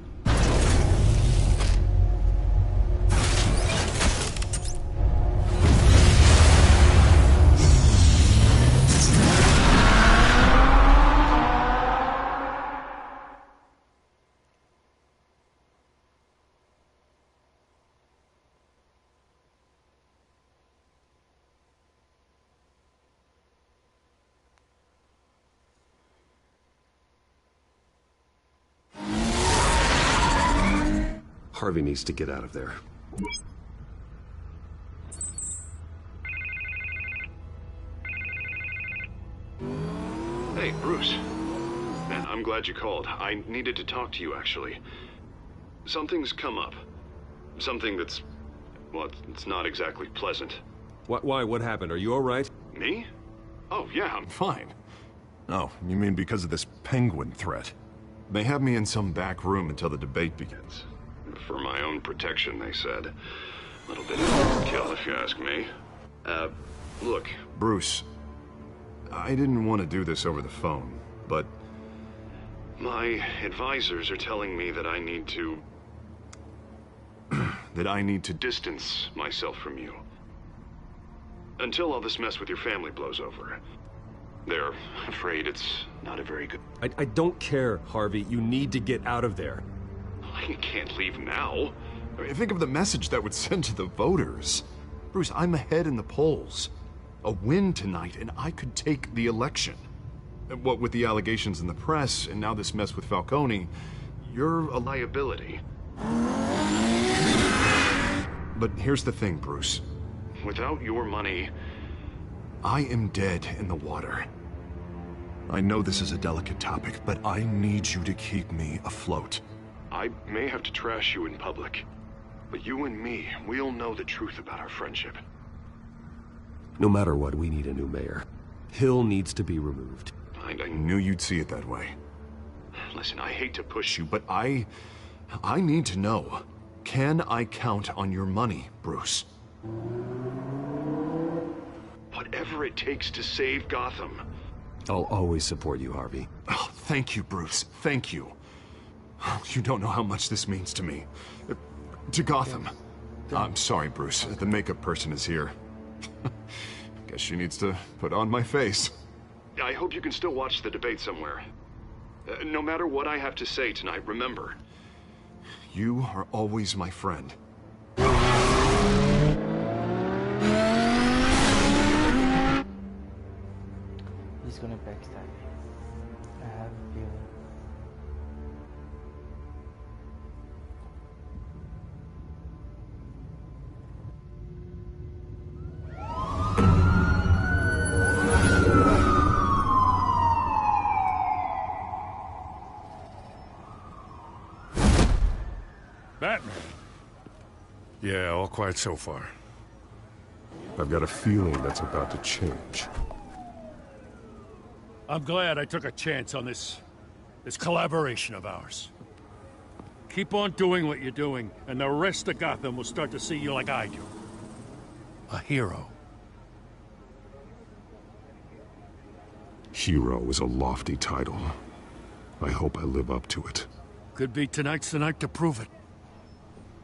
Harvey needs to get out of there. Hey, Bruce. Man, I'm glad you called. I needed to talk to you, actually. Something's come up. Something that's... well, it's not exactly pleasant. Why? What happened? Are you all right? Me? Oh, yeah, I'm fine. Oh, you mean because of this penguin threat? They have me in some back room until the debate begins. For my own protection, they said. A little bit of overkill, if you ask me. Look. Bruce, I didn't want to do this over the phone, but... my advisors are telling me that I need to... that I need to distance myself from you. Until all this mess with your family blows over. They're afraid it's not a very good... I don't care, Harvey. You need to get out of there. I can't leave now. I mean, think of the message that would send to the voters. Bruce, I'm ahead in the polls. A win tonight, and I could take the election. What with the allegations in the press, and now this mess with Falcone, you're a liability. But here's the thing, Bruce. Without your money, I am dead in the water. I know this is a delicate topic, but I need you to keep me afloat. I may have to trash you in public, but you and me, we'll know the truth about our friendship. No matter what, we need a new mayor. Hill needs to be removed. I knew you'd see it that way. Listen, I hate to push you, but I need to know. Can I count on your money, Bruce? Whatever it takes to save Gotham. I'll always support you, Harvey. Oh, thank you, Bruce. Thank you. You don't know how much this means to me. To Gotham. I'm sorry, Bruce. The makeup person is here. Guess she needs to put on my face. I hope you can still watch the debate somewhere. No matter what I have to say tonight, remember, you are always my friend. He's gonna backstab me. I have a feeling. Batman. Yeah, all quiet so far. I've got a feeling that's about to change. I'm glad I took a chance on this collaboration of ours. Keep on doing what you're doing, and the rest of Gotham will start to see you like I do. A hero. Hero is a lofty title. I hope I live up to it. Could be tonight's the night to prove it.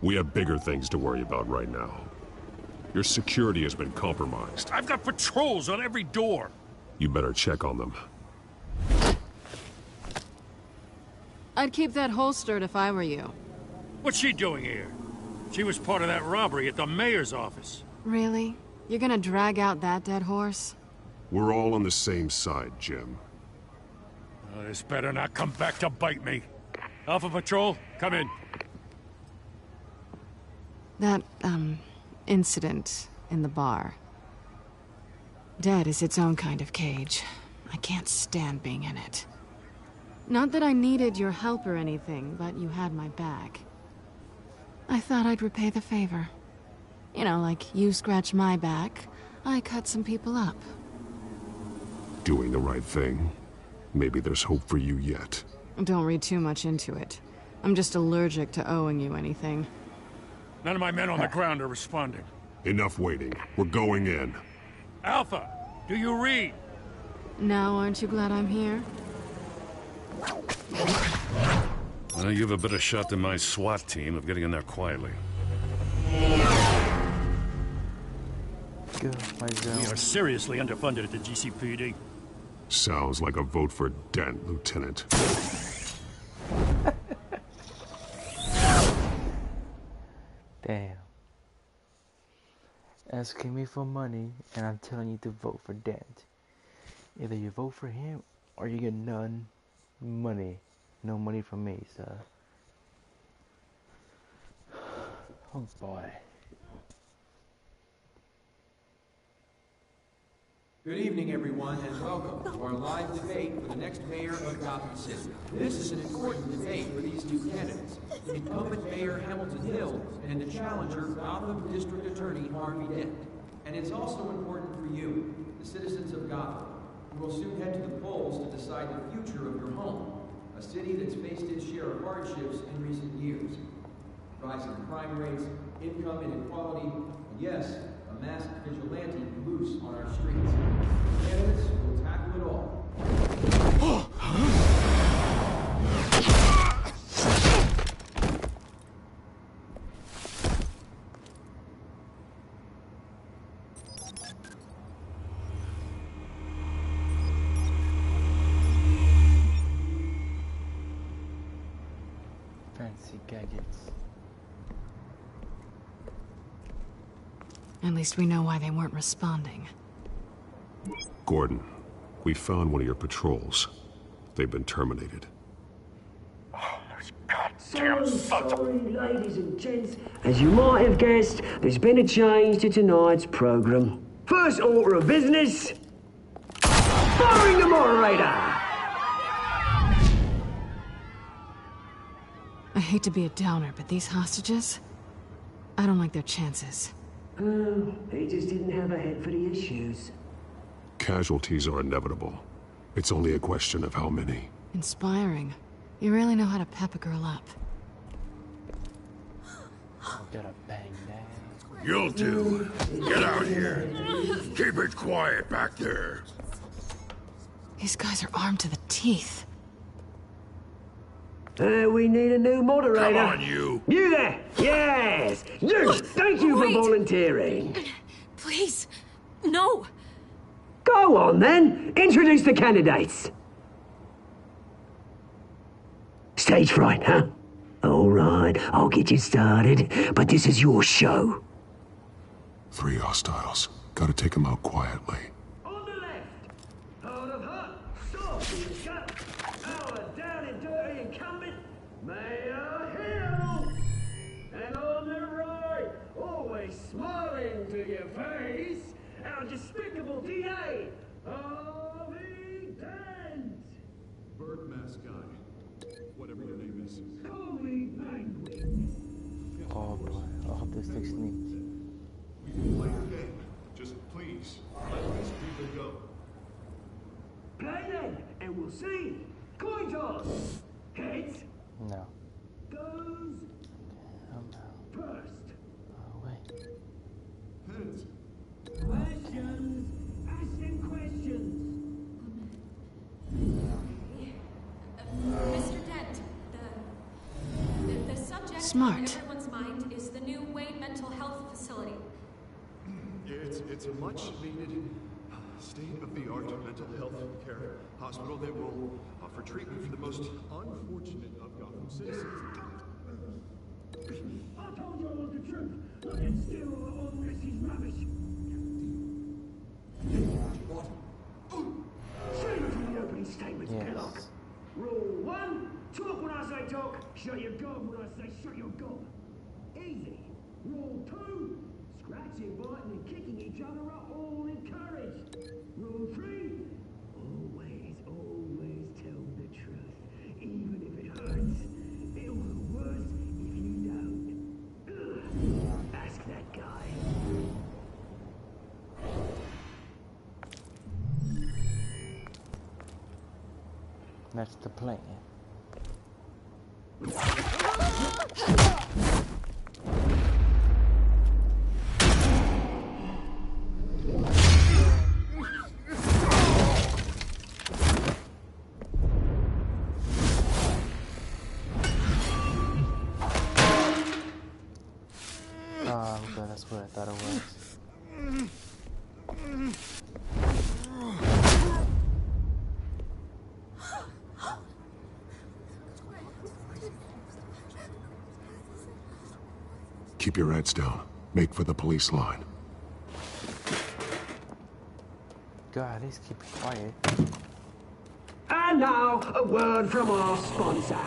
We have bigger things to worry about right now. Your security has been compromised. I've got patrols on every door. You better check on them. I'd keep that holstered if I were you. What's she doing here? She was part of that robbery at the mayor's office. Really? You're gonna drag out that dead horse? We're all on the same side, Jim. Oh, this better not come back to bite me. Alpha Patrol, come in. That, incident in the bar. Dead is its own kind of cage. I can't stand being in it. Not that I needed your help or anything, but you had my back. I thought I'd repay the favor. You know, like you scratch my back, I cut some people up. Doing the right thing. Maybe there's hope for you yet. Don't read too much into it. I'm just allergic to owing you anything. None of my men on the ground are responding. Enough waiting. We're going in. Alpha, do you read? Now, aren't you glad I'm here? Well, you have a better shot than my SWAT team of getting in there quietly. We are seriously underfunded at the GCPD. Sounds like a vote for Dent, Lieutenant. Damn. Asking me for money, and I'm telling you to vote for Dent. Either you vote for him, or you get none money. No money from me, so. Oh boy. Good evening, everyone, and welcome to our live debate for the next mayor of Gotham City. This is an important debate for these two candidates, incumbent Mayor Hamilton Hill and the challenger, Gotham District Attorney Harvey Dent. And it's also important for you, the citizens of Gotham, who will soon head to the polls to decide the future of your home, a city that's faced its share of hardships in recent years. Rising crime rates, income inequality, and yes, a masked vigilante loose on our streets. Candidates will tackle it all. Fancy gadgets. At least we know why they weren't responding. Gordon, we found one of your patrols. They've been terminated. So sorry, ladies and gents. As you might have guessed, there's been a change to tonight's program. First order of business, firing the moderator! I hate to be a downer, but these hostages, I don't like their chances. Oh, he just didn't have a head for the issues. Casualties are inevitable. It's only a question of how many. Inspiring. You really know how to pep a girl up. Gotta bang that. You'll do. Get out here. Keep it quiet back there. These guys are armed to the teeth. We need a new moderator. Come on, you. You there! Yes! You! Thank you for volunteering. Please, no! Go on, then. Introduce the candidates. Stage fright, huh? All right, I'll get you started, but this is your show. 3 hostiles. Gotta take them out quietly. On the left, hard of heart, soft in the gut, our down and dirty incumbent, Mayor Hill. And on the right, always smiling to your face, our despicable DA, Harvey Dent. Bird mask guy. Whatever your name is. Call me Penguin. Oh boy, I hope this thing's neat. We can play your game. Just please, let these people go. Play then, and we'll see. Coin toss. Heads. No. Goes. First. Oh wait. Heads. Questions. Ask them questions. Mr. Dent, the subject Smart. on everyone's mind is the new Wayne Mental Health Facility. It's a much-needed, state-of-the-art mental health care hospital that will offer treatment for the most unfortunate of Gotham citizens. I told you all the truth. Look and steal all this is rubbish. What? Save it for the opening statements, Kellogg. Rule 1, talk when I say talk, shut your gob when I say shut your gob. Easy. Rule 2, scratching, biting and kicking each other are all encouraged. Rule 3, always tell the truth, even if it hurts. It'll be worse if you don't. Ugh. Ask that guy. That's the plan. Okay, that's what I thought it was. Keep your heads down. Make for the police line. God, let's keep it quiet. And now, a word from our sponsor.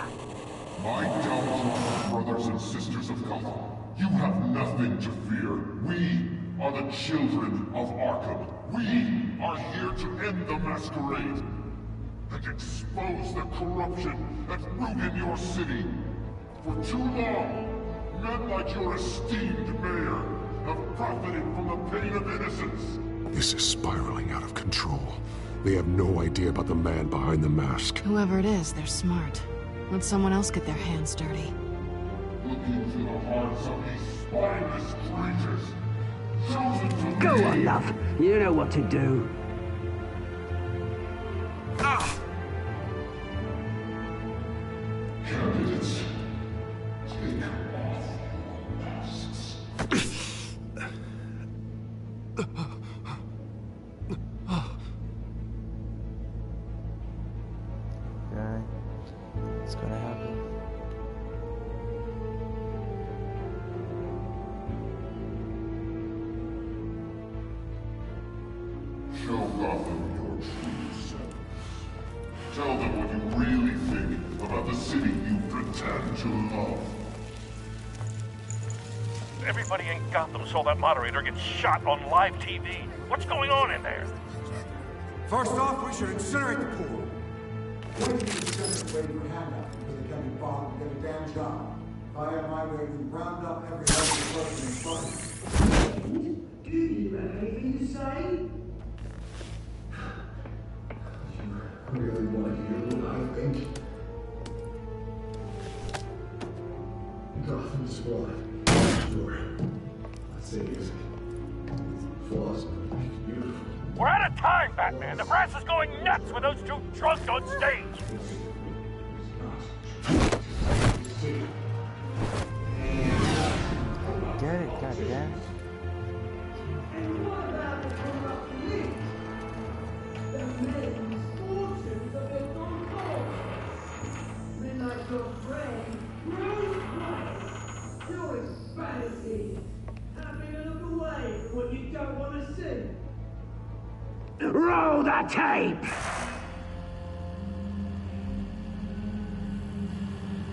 My doubtful brothers and sisters of Gotham, you have nothing to fear. We are the children of Arkham. We are here to end the masquerade and expose the corruption that ruined your city. For too long, men like your esteemed mayor have profited from the pain of innocence. This is spiraling out of control. They have no idea about the man behind the mask. Whoever it is, they're smart. Let someone else get their hands dirty. Look into the hearts of these spineless creatures. Chosen to Go lead. on, love. You know what to do. Candidates, take off your masks. Alright. It's gonna happen. Show Gotham your true self. Tell them what you really think about the city you pretend to love. Everybody in Gotham saw that moderator get shot on live TV. What's going on in there? First off, we should incinerate the pool. When you incinerate your hand up because it can be bought and get a damn job. If I had my way, we'd round up every healthy person in front of me. Do you have anything to say? You really want to hear what I think? Gotham's flawed. Sure. I'd say it is. Flaws but make it beautiful. We're out of time, Batman. The brass is going nuts with those two drunks on stage. Get it, goddamn. Roll the tape!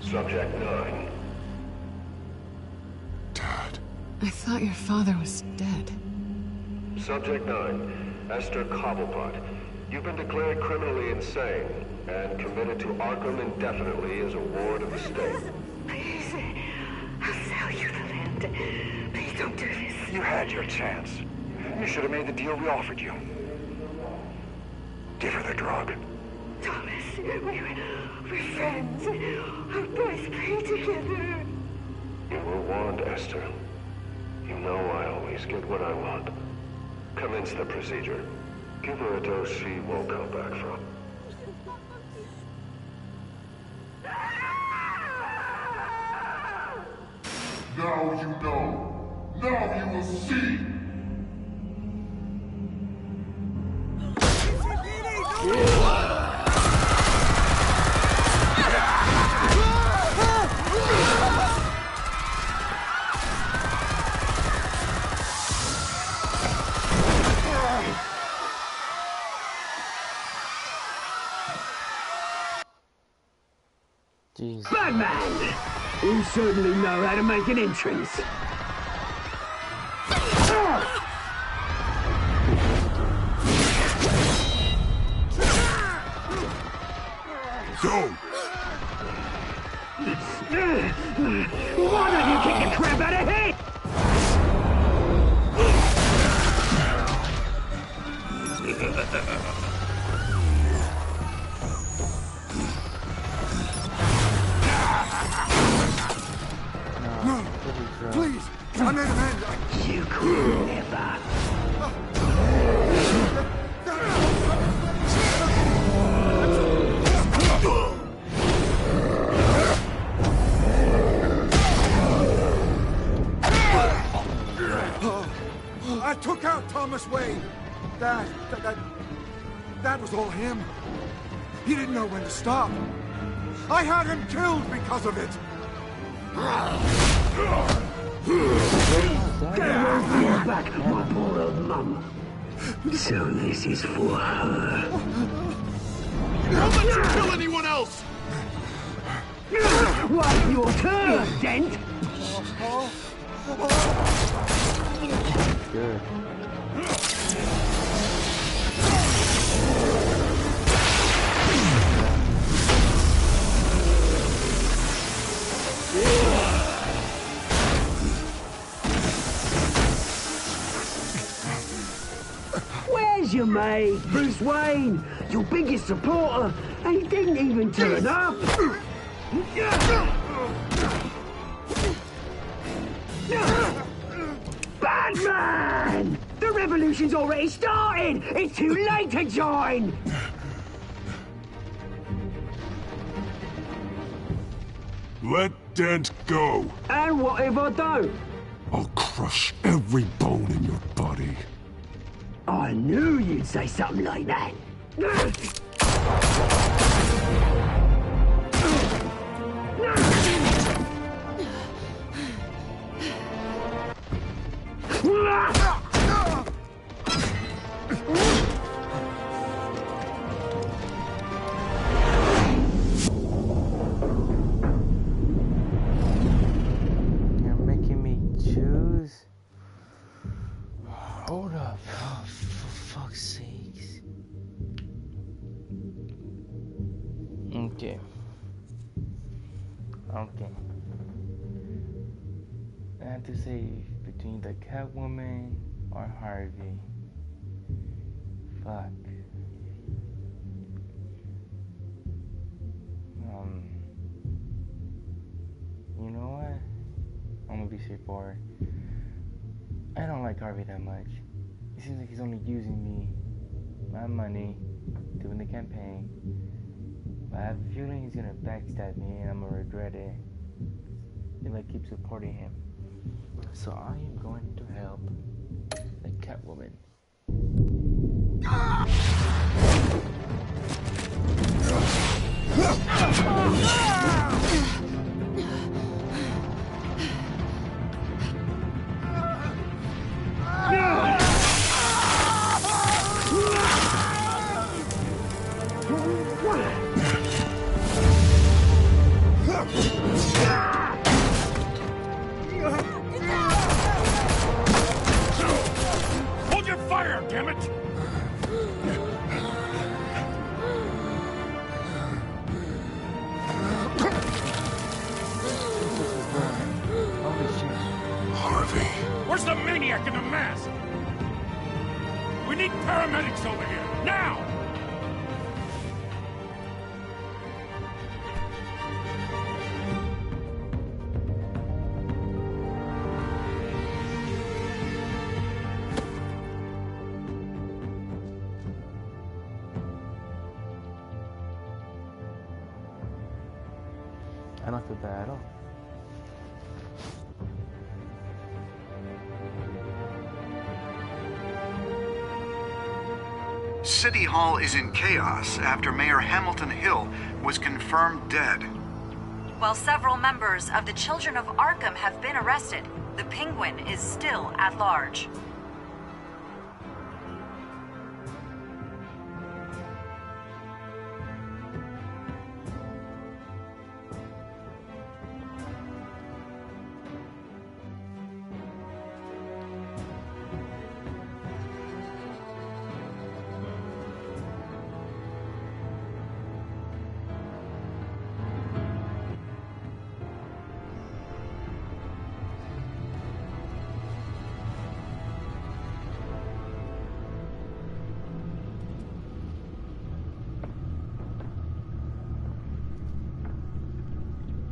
Subject 9. I thought your father was dead. Subject 9, Esther Cobblepot. You've been declared criminally insane and committed to Arkham indefinitely as a ward of the state. Please, I'll sell you the land. Please don't do this. You had your chance. You should have made the deal we offered you. Give her the drug. Thomas, we're friends. Our boys play together. You were warned, Esther. You know I always get what I want. Commence the procedure. Give her a dose she won't come back from. Now you know. Now you will see. Jeez. Batman! You certainly know how to make an entrance. Go! Why don't you kick the crap out of him? No, please, I made an end. You could never. I took out Thomas Wayne. That was all him. He didn't know when to stop. I had him killed because of it. Get back, my poor old mum. So this is for her. Don't let you kill anyone else! What's your turn, Dent? Good. Where's your mate, Bruce Wayne? Your biggest supporter, and he didn't even turn up. Batman! The revolution's already started! It's too late to join! Let Dent go. And what if I don't? I'll crush every bone in your body. I knew you'd say something like that. Okay. I have to say between the Catwoman or Harvey. Fuck. You know what? I'm gonna be straightforward. I don't like Harvey that much. It seems like he's only using me, my money, doing the campaign. But I have a feeling he's gonna backstab me and I'm gonna regret it if I keep supporting him. So I am going to help the Catwoman. Hold your fire, damn it! Harvey. Where's the maniac in the mask? We need paramedics over here, now! I don't feel bad at all. City Hall is in chaos after Mayor Hamilton Hill was confirmed dead. While several members of the Children of Arkham have been arrested, the Penguin is still at large.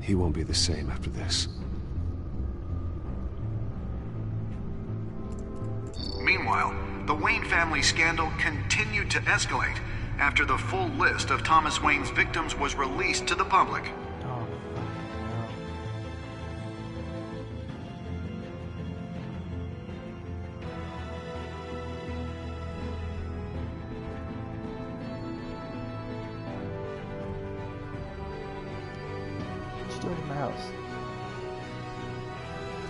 He won't be the same after this. Meanwhile, the Wayne family scandal continued to escalate after the full list of Thomas Wayne's victims was released to the public. What you doing in my house?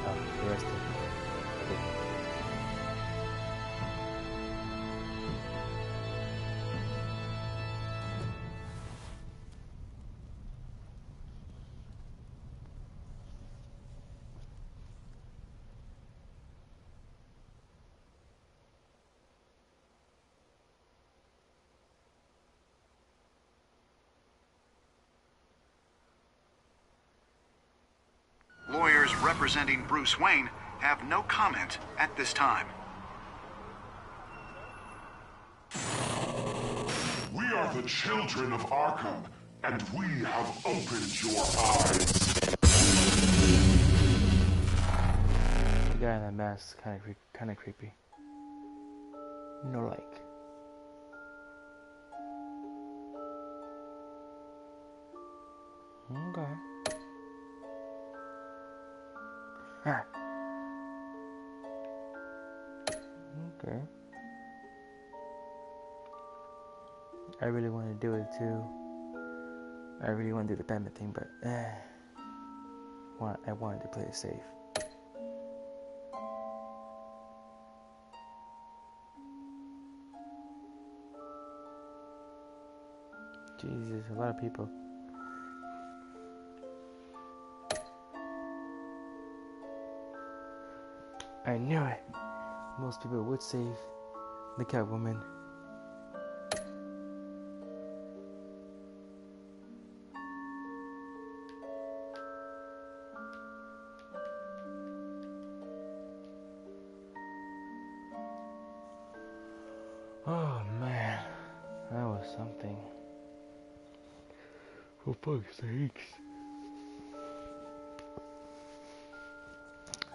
Oh, arrested. Cool. Lawyers representing Bruce Wayne have no comment at this time. We are the children of Arkham, and we have opened your eyes. The guy in that mask is kind of creepy. No like. Okay. Ah. Okay. I really want to do it too. I really want to do the Batman thing, but I wanted to play it safe. Jesus, a lot of people. I knew it. Most people would save the Catwoman. something. For fuck's sakes.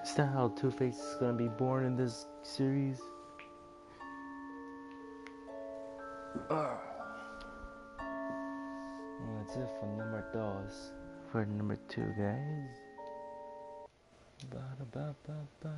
Is that how Two-Face is gonna be born in this series? Well, that's it for number 2. For number 2, guys. Ba-da-ba-ba-ba.